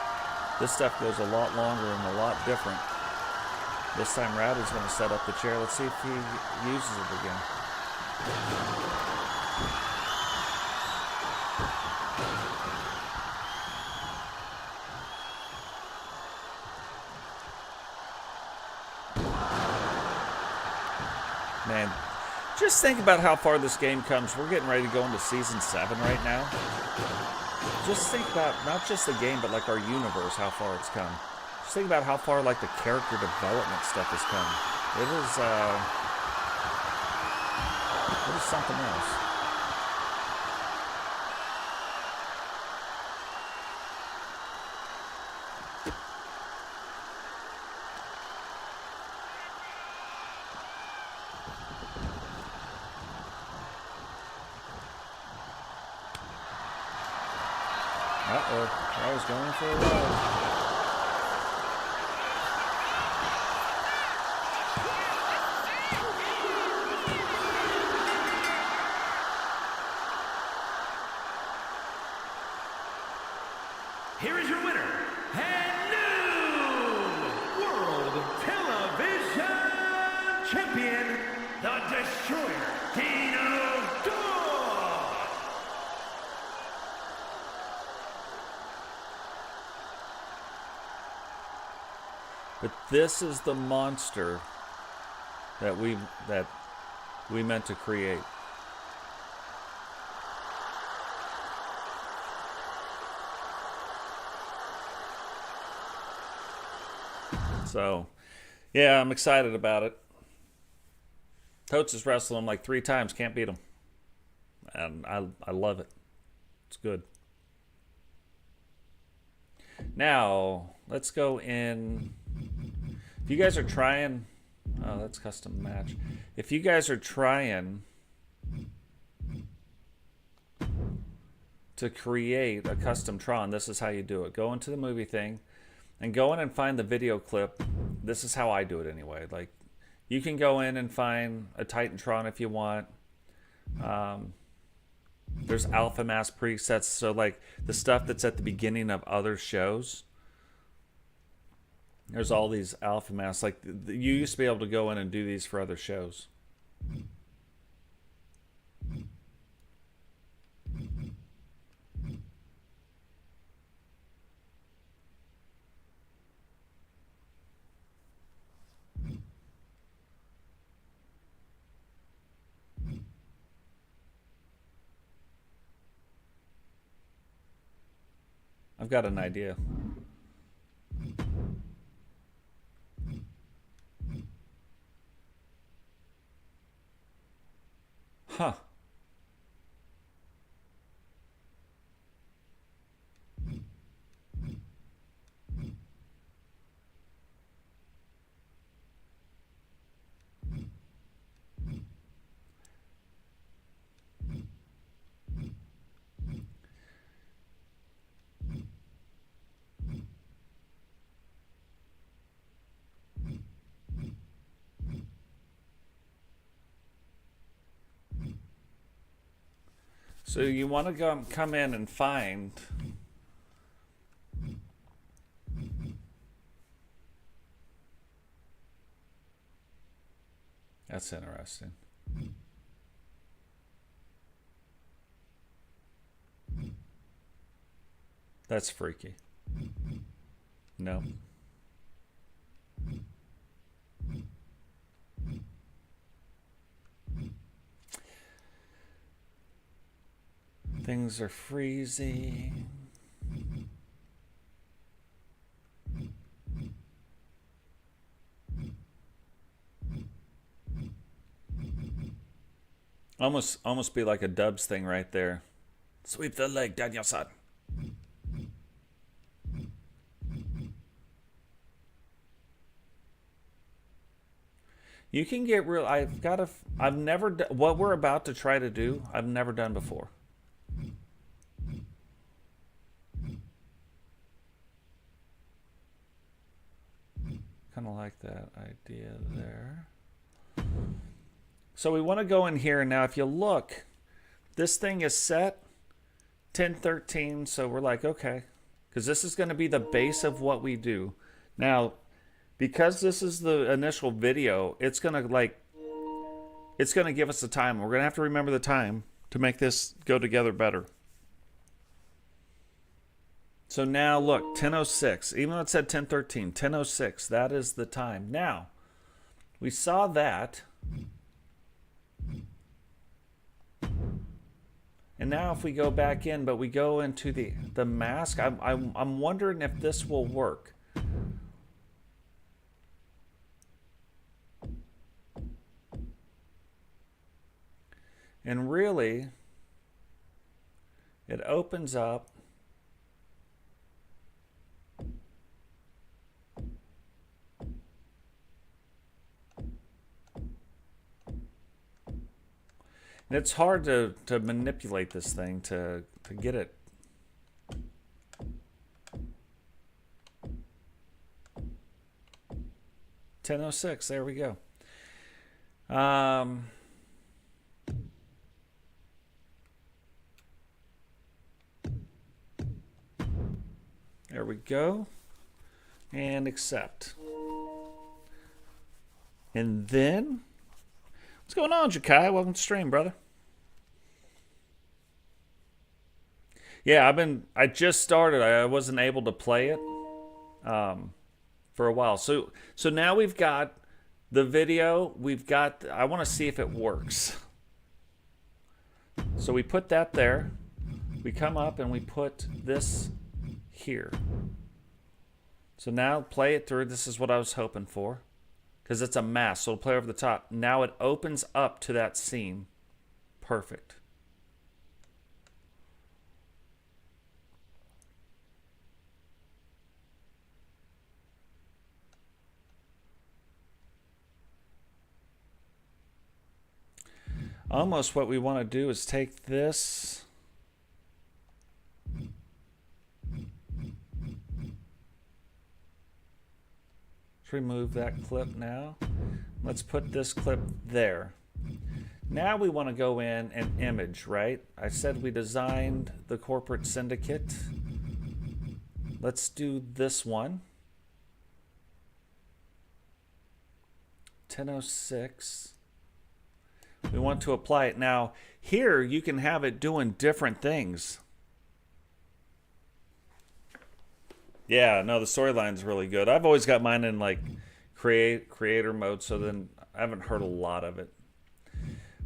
S1: this stuff goes a lot longer and a lot different. This time, Rowdy's going to set up the chair. Let's see if he uses it again. Man, just think about how far this game comes. We're getting ready to go into Season 7 right now. Just think about not just the game, but like our universe, how far it's come. Just think about how far like the character development stuff has come. It is something else. Uh-oh, I was going for a ride.
S2: Here is your winner, and new World Television Champion, the Destroyer, Dino Dog.
S1: But this is the monster that we meant to create. So, yeah, I'm excited about it. Totes has wrestled him like 3 times, can't beat him. And I love it. It's good. Now, let's go in. If you guys are trying... Oh, that's custom match. If you guys are trying to create a custom Tron, this is how you do it. Go into the movie thing and go in and find the video clip. This is how I do it anyway. Like, you can go in and find a Titantron if you want. There's Alpha Mass presets, so like the stuff that's at the beginning of other shows. There's all these Alpha Mass. Like, you used to be able to go in and do these for other shows. I've got an idea. Huh. So you want to come in and find that's interesting. That's freaky. No. Things are freezing. Almost be like a Dubs thing right there. Sweep the leg, Danielson. You can get real. I've never done what we're about to try to do. I've never done before. Kind of like that idea there. So we want to go in here now. If you look, this thing is set 10:13. So we're like, okay, because this is going to be the base of what we do. Now, because this is the initial video, it's going to give us the time. We're going to have to remember the time to make this go together better. So now look, 10:06. Even though it said 10:13, 10:06. That is the time. Now, we saw that. And now if we go back in, but we go into the mask, I'm wondering if this will work. And really, it opens up. And it's hard to manipulate this thing to get it. $10.06, there we go. There we go. And accept. And then, what's going on, Jakai? Welcome to stream, brother. Yeah, I just started. I wasn't able to play it for a while. So now we've got the video. I want to see if it works. So we put that there. We come up and we put this here. So now play it through. This is what I was hoping for, because it's a mask, so it'll play over the top. Now it opens up to that scene. Perfect. Almost what we want to do is take this. Let's remove that clip now. Let's put this clip there. Now we want to go in and image, right? I said we designed the corporate syndicate. Let's do this one. 10:06. We want to apply it. Now, here you can have it doing different things. Yeah, no, the storyline's really good. I've always got mine in like creator mode, so then I haven't heard a lot of it.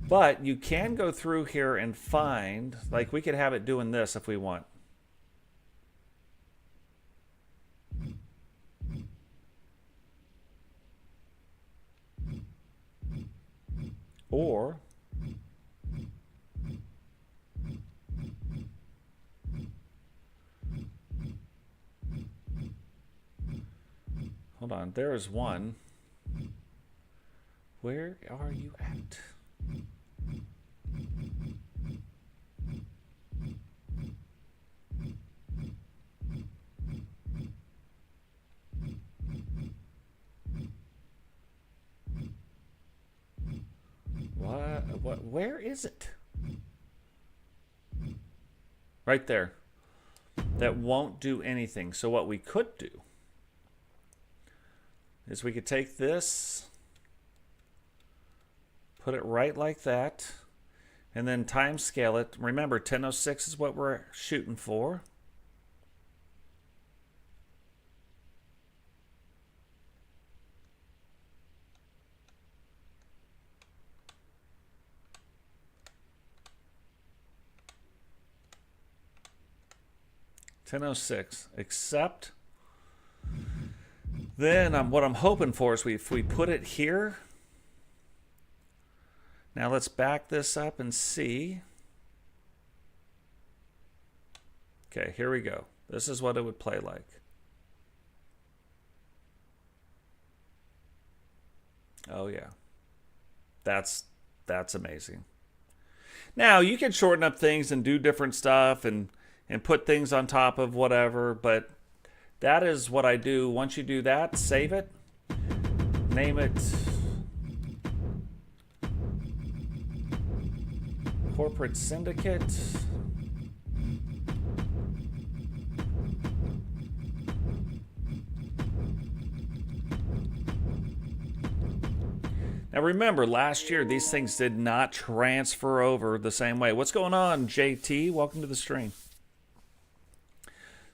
S1: But you can go through here and find, like we could have it doing this if we want. Or hold on, there is one. Where are you at? What? Where is it? Right there. That won't do anything. So what we could do is we could take this, put it right like that, and then time scale it. Remember, 10:06 is what we're shooting for. 10:06. Accept. Then what I'm hoping for is if we put it here. Now let's back this up and see. Okay, here we go. This is what it would play like. Oh yeah. That's amazing. Now you can shorten up things and do different stuff and put things on top of whatever, but that is what I do. Once you do that, save it, name it Corporate Syndicate. Now remember, last year these things did not transfer over the same way. What's going on, JT? Welcome to the stream.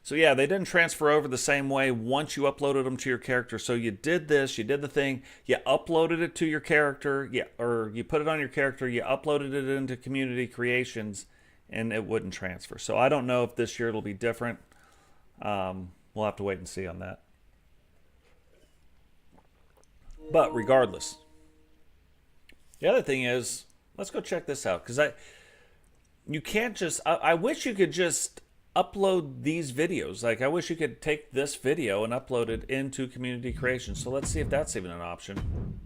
S1: So yeah, they didn't transfer over the same way once you uploaded them to your character. So you did this, you did the thing, you uploaded it to your character, or you put it on your character, you uploaded it into Community Creations, and it wouldn't transfer. So I don't know if this year it'll be different. We'll have to wait and see on that. But regardless, the other thing is, let's go check this out, because you can't just. I wish you could just upload these videos. Like, I wish you could take this video and upload it into Community Creation. So let's see if that's even an option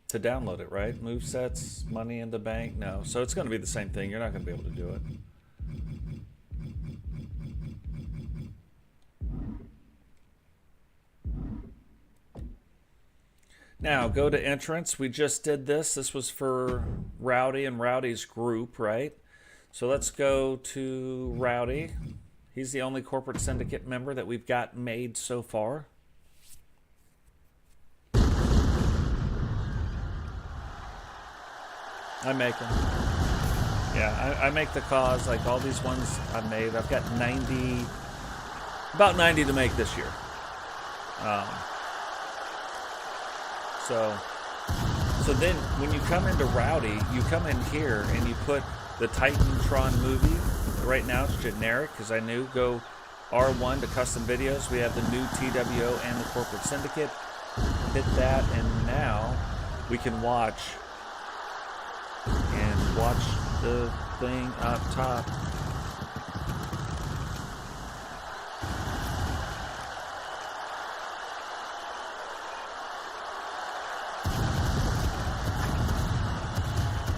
S1: to download it, right? Movesets, Money in the Bank. No. So it's going to be the same thing. You're not going to be able to do it. Now, go to entrance. We just did this. This was for Rowdy and Rowdy's group, right? So let's go to Rowdy. He's the only Corporate Syndicate member that we've got made so far. I make them. Yeah, I make the CAWs, like all these ones I made. I've got about 90 to make this year. So then when you come into Rowdy, you come in here and you put the Titantron movie. Right now it's generic because I knew go R1 to custom videos. We have the new TWO and the Corporate Syndicate. Hit that, and now we can watch the thing up top.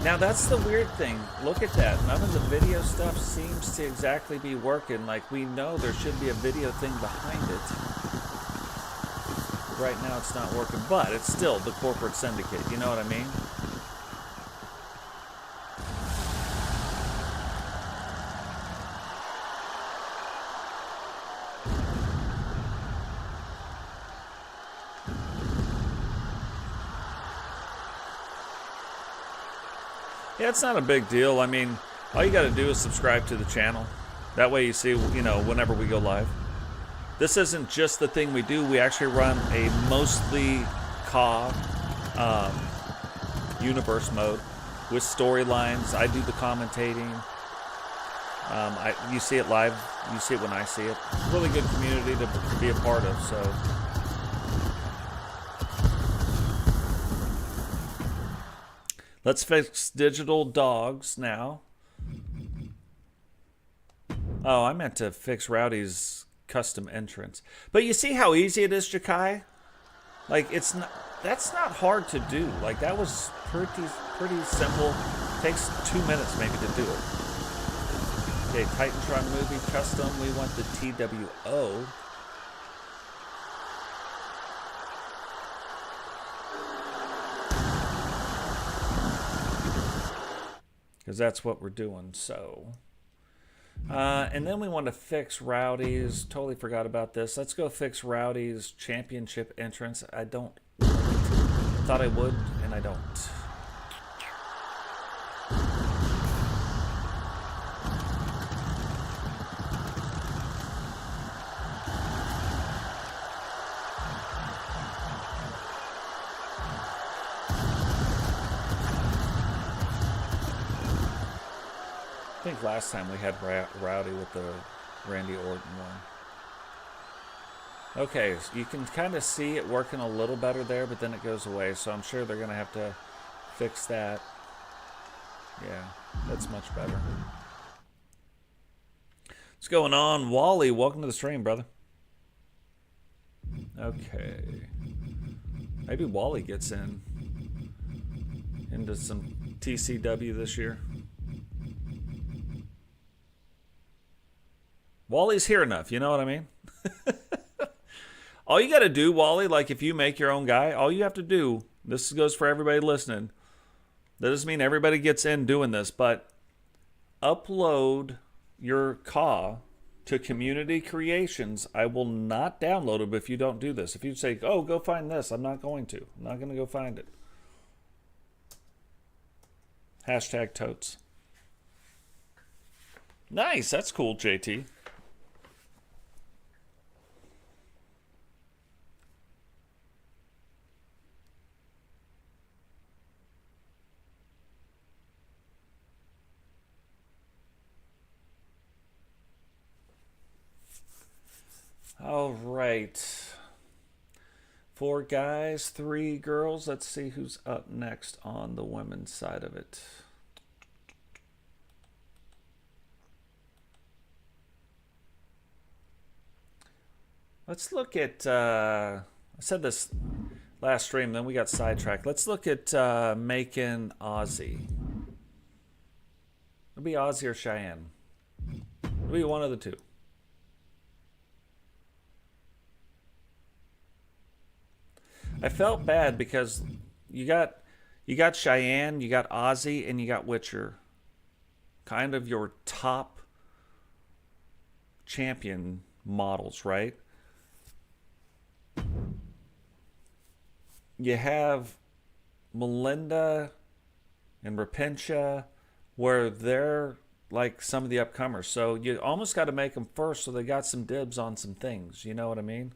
S1: Now that's the weird thing. Look at that. None of the video stuff seems to exactly be working. Like, we know there should be a video thing behind it. Right now it's not working, but it's still the Corporate Syndicate. You know what I mean? Yeah, it's not a big deal. I mean, all you got to do is subscribe to the channel. That way you see, you know, whenever we go live. This isn't just the thing we do. We actually run a mostly CAW universe mode with storylines. I do the commentating. You see it live. You see it when I see it. Really good community to be a part of, so... Let's fix digital dogs now. Oh, I meant to fix Rowdy's custom entrance. But you see how easy it is, Jakai? Like, it's not, that's not hard to do. Like, that was pretty simple. Takes 2 minutes maybe to do it. Okay, Titantron movie custom. We want the TWO. Because that's what we're doing, so. And then we want to fix Rowdy's. Totally forgot about this. Let's go fix Rowdy's championship entrance. I don't like it. Thought I would, and I don't. I think last time we had Rowdy with the Randy Orton one. Okay, so you can kind of see it working a little better there, but then it goes away. So I'm sure they're going to have to fix that. Yeah, that's much better. What's going on, Wally? Welcome to the stream, brother. Okay. Maybe Wally gets into some TCW this year. Wally's here enough, you know what I mean? All you got to do, Wally, like if you make your own guy, all you have to do, this goes for everybody listening, that doesn't mean everybody gets in doing this, but upload your CAW to Community Creations. I will not download it if you don't do this. If you say, oh, go find this, I'm not going to. I'm not going to go find it. Hashtag totes. Nice, that's cool, JT. All right. 4 guys, 3 girls. Let's see who's up next on the women's side of it. Let's look at, I said this last stream, then we got sidetracked. Let's look at making Aussie. It'll be Aussie or Cheyenne. It'll be one of the two. I felt bad because you got Cheyenne, you got Aussie, and you got Witcher. Kind of your top champion models, right? You have Melinda and Rapentia, where they're like some of the upcomers. So you almost got to make them first so they got some dibs on some things. You know what I mean?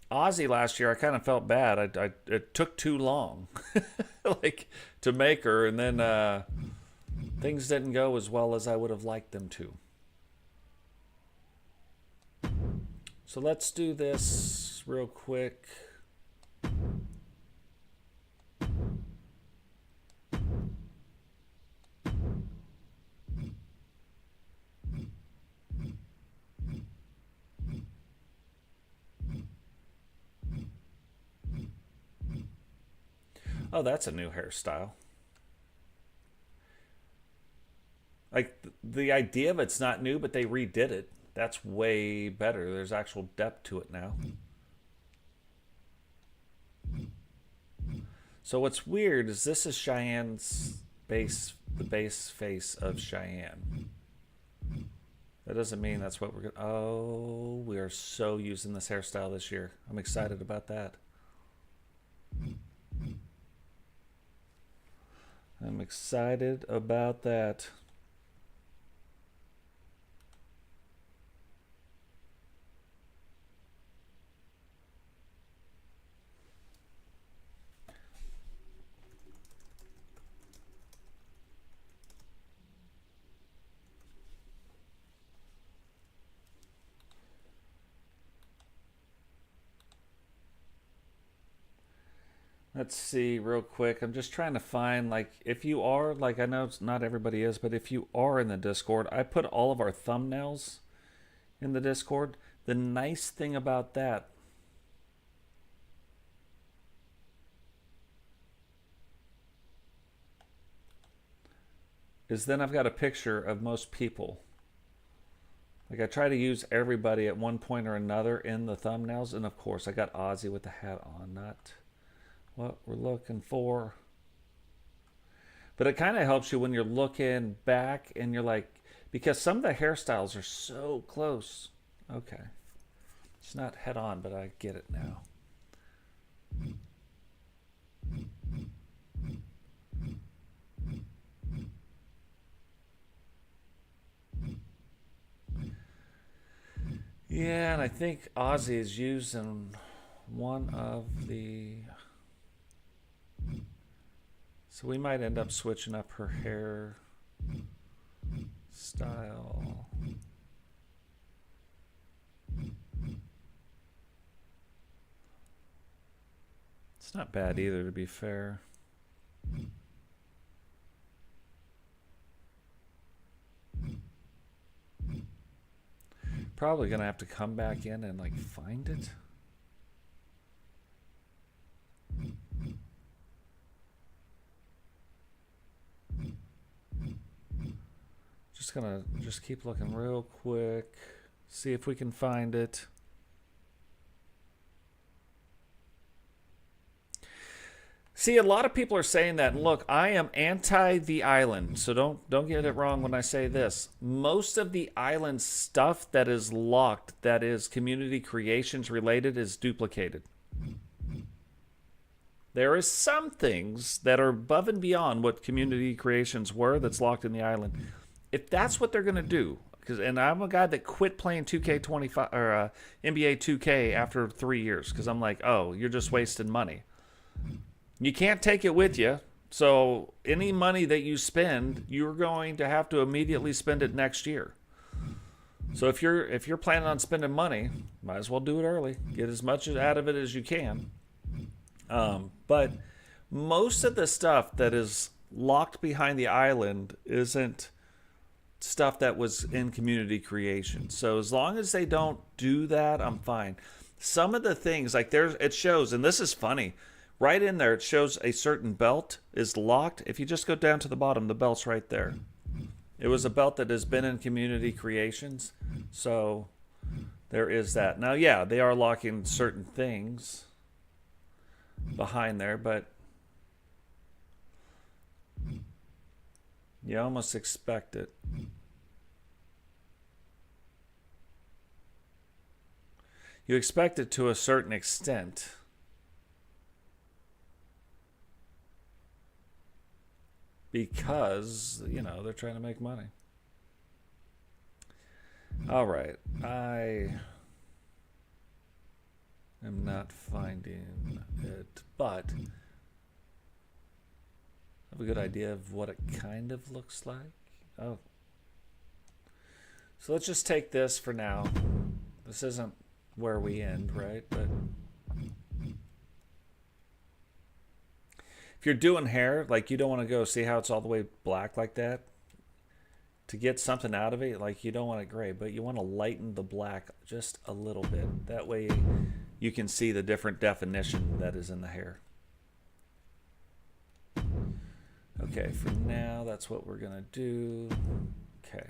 S1: Aussie last year, I kind of felt bad. It took too long, like to make her, and then things didn't go as well as I would have liked them to. So let's do this real quick. Oh, that's a new hairstyle. Like, the idea of it's not new, but they redid it. That's way better. There's actual depth to it now. So what's weird is this is Cheyenne's base, the base face of Cheyenne. That doesn't mean that's what we're going to... Oh, we are so using this hairstyle this year. I'm excited about that. I'm excited about that. Let's see real quick. I'm just trying to find, like, if you are, like, I know it's not everybody is, but if you are in the Discord, I put all of our thumbnails in the Discord. The nice thing about that is then I've got a picture of most people. Like, I try to use everybody at one point or another in the thumbnails. And, of course, I got Ozzy with the hat on, not what we're looking for. But it kind of helps you when you're looking back and you're like, because some of the hairstyles are so close. Okay. It's not head on, but I get it now. Yeah, and I think Ozzy is using one of the... So we might end up switching up her hair style. It's not bad either, to be fair. Probably gonna have to come back in and like find it. Just gonna keep looking real quick, see if we can find it. See, a lot of people are saying that. And look, I am anti the island, so don't get it wrong when I say this. Most of the island stuff that is locked, that is community creations related, is duplicated. There is some things that are above and beyond what community creations were that's locked in the island. If that's what they're going to do, and I'm a guy that quit playing 2K25 or NBA 2K after 3 years because I'm like, oh, you're just wasting money. You can't take it with you, so any money that you spend, you're going to have to immediately spend it next year. So if you're planning on spending money, might as well do it early. Get as much out of it as you can. But most of the stuff that is locked behind the island isn't stuff that was in community creation. So as long as they don't do that, I'm fine. Some of the things, like it shows, and this is funny, right in there, it shows a certain belt is locked. If you just go down to the bottom, the belt's right there. It was a belt that has been in community creations. So there is that. Now, yeah, they are locking certain things behind there, but you almost expect it. You expect it to a certain extent. Because, you know, they're trying to make money. All right. I am not finding it, but I have a good idea of what it kind of looks like. Oh. So let's just take this for now. This isn't where we end, right? But if you're doing hair, like you don't want to go see how it's all the way black like that. To get something out of it, like you don't want it gray, but you want to lighten the black just a little bit. That way you can see the different definition that is in the hair. Okay, for now, that's what we're going to do. Okay.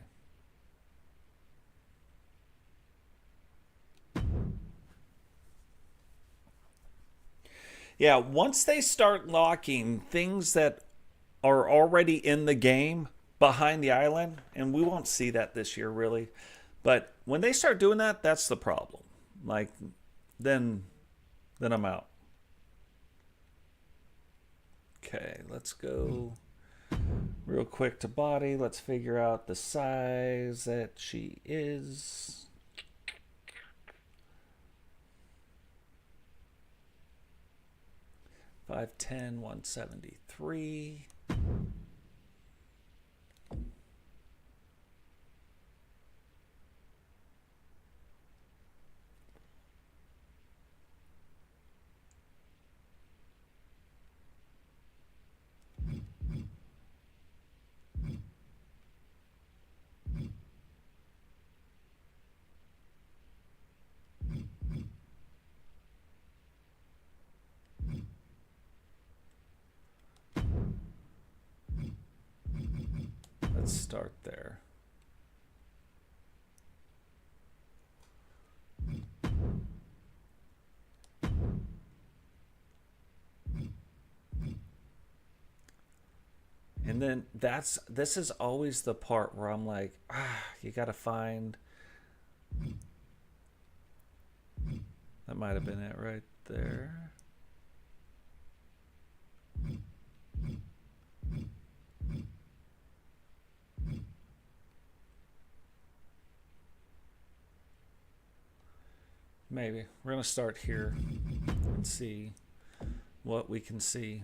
S1: Yeah, once they start locking things that are already in the game behind the island, and we won't see that this year really, but when they start doing that, that's the problem. Like, then I'm out. Okay, let's go real quick to body. Let's figure out the size that she is. .510, 173. Let's start there. And then this is always the part where I'm like, you gotta find. That might have been it right there. Maybe. We're going to start here and see what we can see.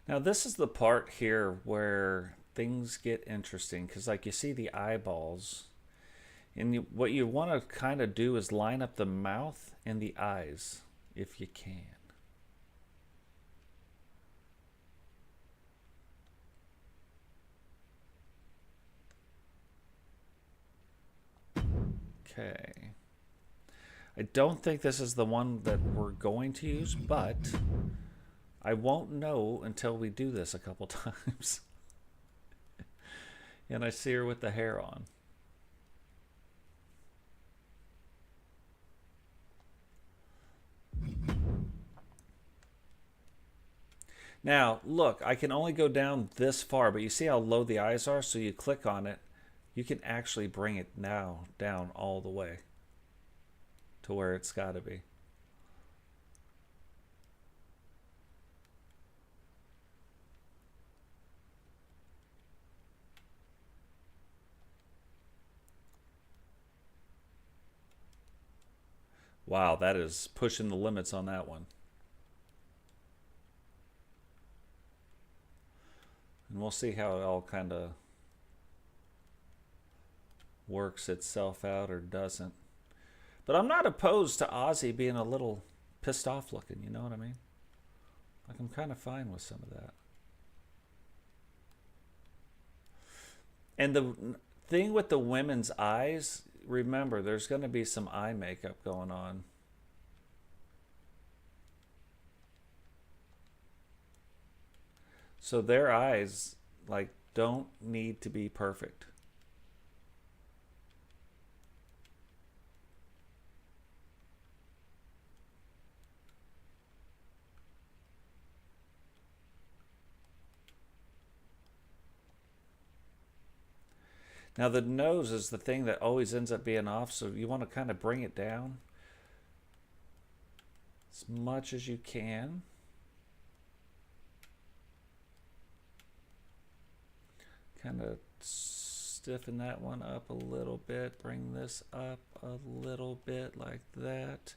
S1: Now this is the part here where things get interesting, because like you see the eyeballs, and what you want to kind of do is line up the mouth and the eyes if you can. Okay. I don't think this is the one that we're going to use, but I won't know until we do this a couple times. And I see her with the hair on. Now, look, I can only go down this far, but you see how low the eyes are? So you click on it, you can actually bring it now down all the way to where it's got to be. Wow, that is pushing the limits on that one. And we'll see how it all kind of works itself out or doesn't. But I'm not opposed to Ozzy being a little pissed off looking, you know what I mean? Like, I'm kind of fine with some of that. And the thing with the women's eyes, remember, there's going to be some eye makeup going on. So their eyes, like, don't need to be perfect. Now the nose is the thing that always ends up being off, so you want to kind of bring it down as much as you can. Kind of stiffen that one up a little bit, bring this up a little bit like that.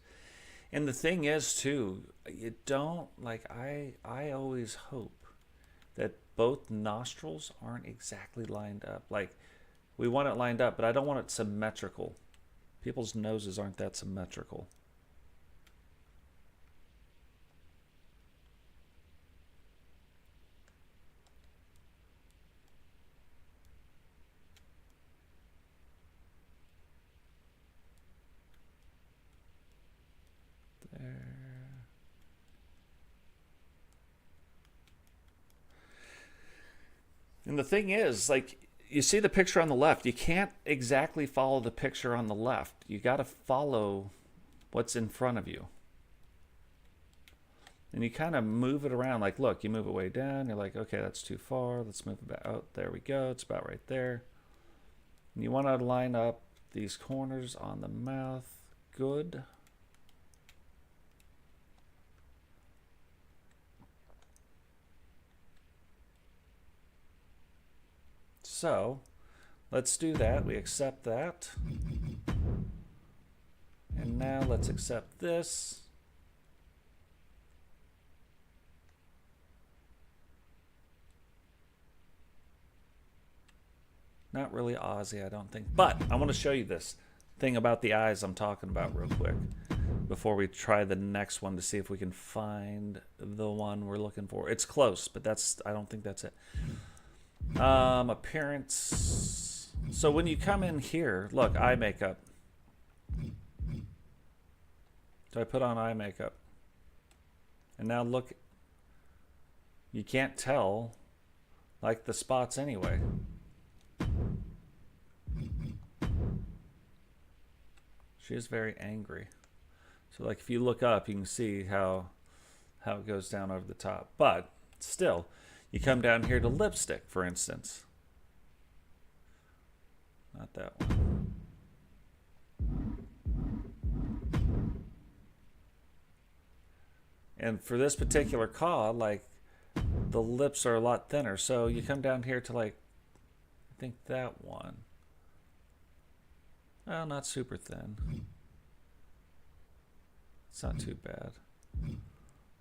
S1: And the thing is too, you don't, like, I always hope that both nostrils aren't exactly lined up. Like, we want it lined up, but I don't want it symmetrical. People's noses aren't that symmetrical. There. And the thing is, like, you see the picture on the left, you can't exactly follow the picture on the left. You got to follow what's in front of you. And you kind of move it around. Like, look, you move it way down. You're like, okay, that's too far. Let's move it back. Oh, there we go. It's about right there. And you want to line up these corners on the mouth. Good. So let's do that. We accept that. And now let's accept this. Not really Aussie, I don't think. But I want to show you this thing about the eyes I'm talking about real quick before we try the next one to see if we can find the one we're looking for. It's close, but I don't think that's it. Appearance. So when you come in here, look, eye makeup. So I put on eye makeup. And now look, you can't tell, like, the spots anyway. She is very angry. So, like, if you look up, you can see how it goes down over the top. But still, you come down here to lipstick, for instance. Not that one. And for this particular CAW, like, the lips are a lot thinner. So you come down here to, like, I think that one. Well, not super thin. It's not too bad. You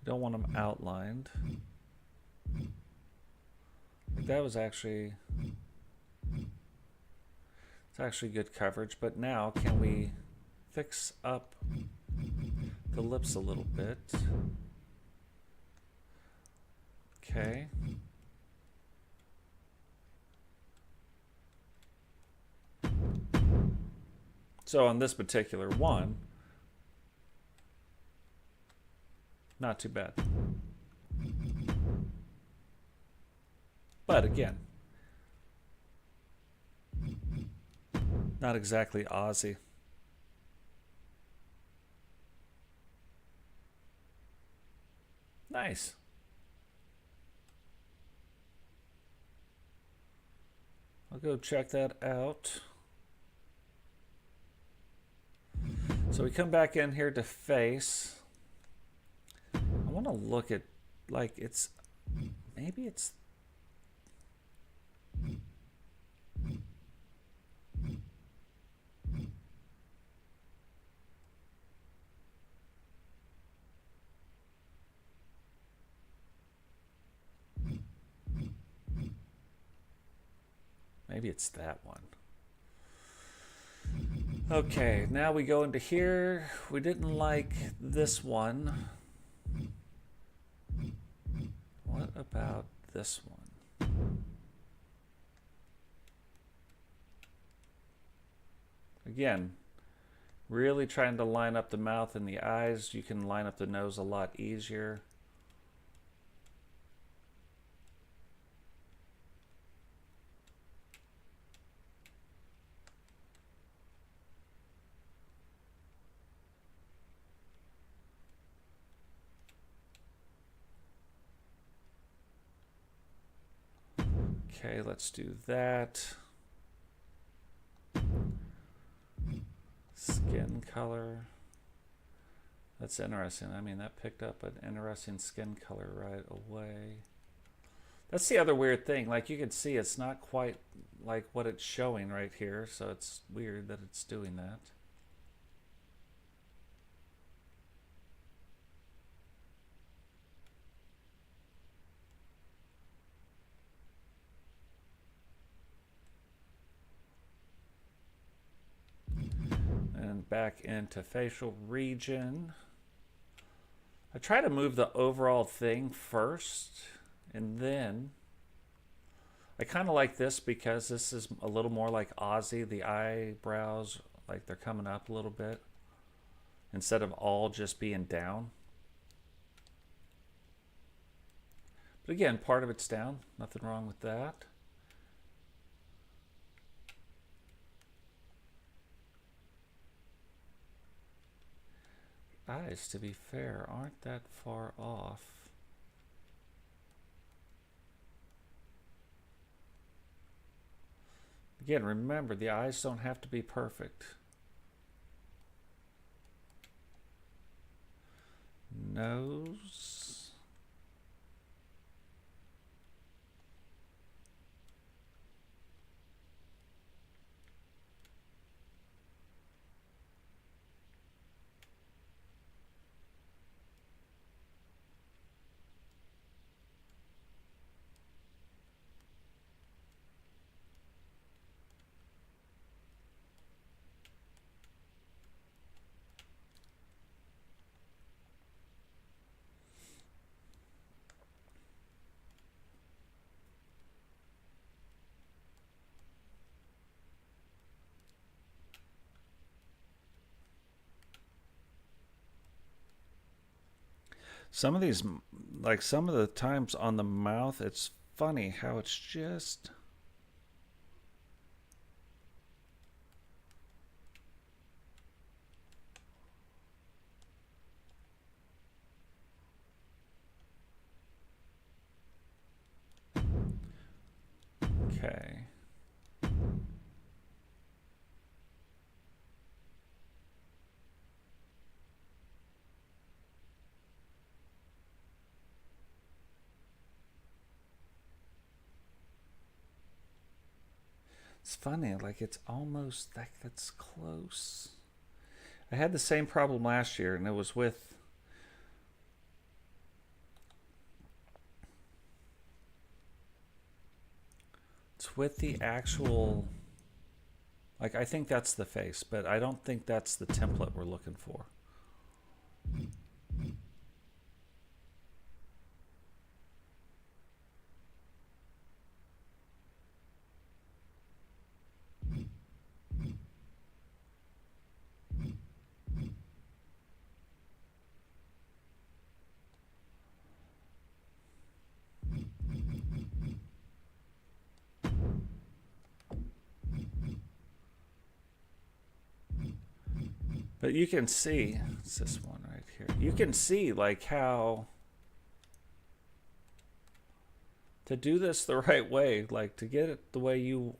S1: don't want them outlined. That was actually... It's actually good coverage, but now can we fix up the lips a little bit? Okay. So on this particular one, not too bad. But again, not exactly Aussie. Nice. I'll go check that out. So we come back in here to face. I want to look at, like, it's, maybe it's, maybe it's that one. Okay, now we go into here. We didn't like this one. What about this one? Again, really trying to line up the mouth and the eyes. You can line up the nose a lot easier. Okay, let's do that. Skin color. That's interesting. I mean, that picked up an interesting skin color right away. That's the other weird thing. Like, you can see it's not quite like what it's showing right here, so it's weird that it's doing that. And back into facial region. I try to move the overall thing first, and then I kind of like this because this is a little more like Aussie. The eyebrows, like, they're coming up a little bit instead of all just being down. But again, part of it's down. Nothing wrong with that. Eyes, to be fair, aren't that far off. Again, remember, the eyes don't have to be perfect. Nose. Some of these, like some of the times on the mouth, it's funny how it's just... Okay. It's funny, like it's almost like that's close. I had the same problem last year, and it was with It's with the actual, like, I think that's the face, but I don't think that's the template we're looking for. But you can see, it's this one right here. You can see like how to do this the right way, like to get it the way you,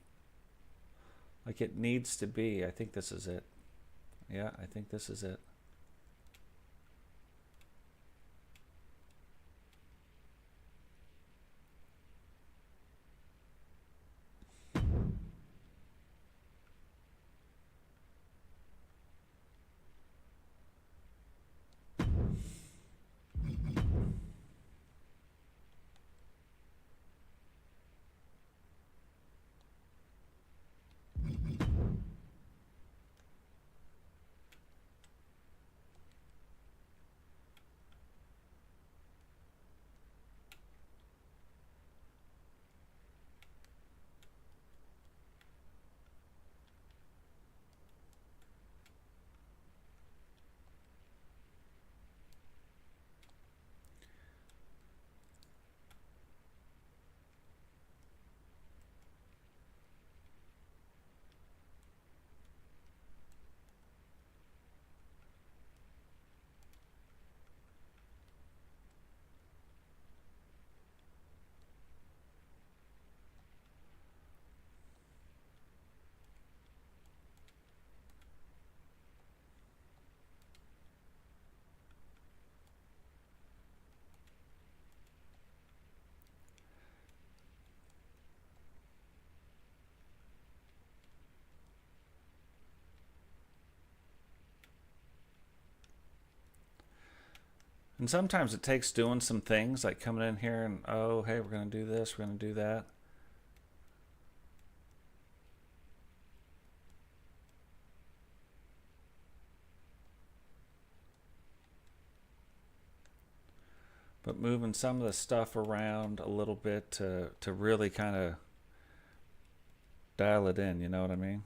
S1: like it needs to be. I think this is it. Yeah, I think this is it. And sometimes it takes doing some things like coming in here and, oh, hey, we're going to do this, we're going to do that. But moving some of the stuff around a little bit to really kind of dial it in, you know what I mean?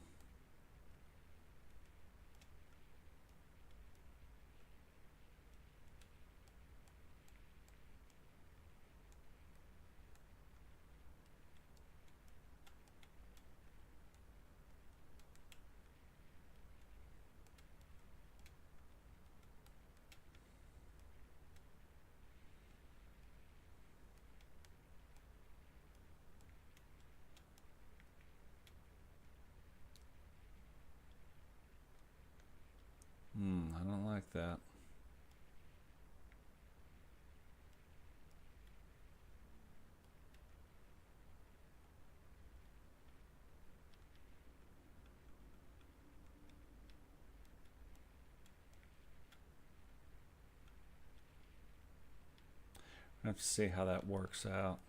S1: I don't like that. I have to see how that works out.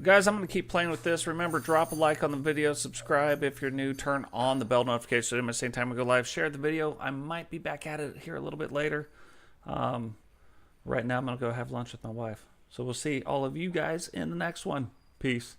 S1: Guys, I'm going to keep playing with this. Remember, drop a like on the video, subscribe if you're new, turn on the bell notification so at the same time we go live, share the video. I might be back at it here a little bit later. Right now, I'm going to go have lunch with my wife. So we'll see all of you guys in the next one. Peace.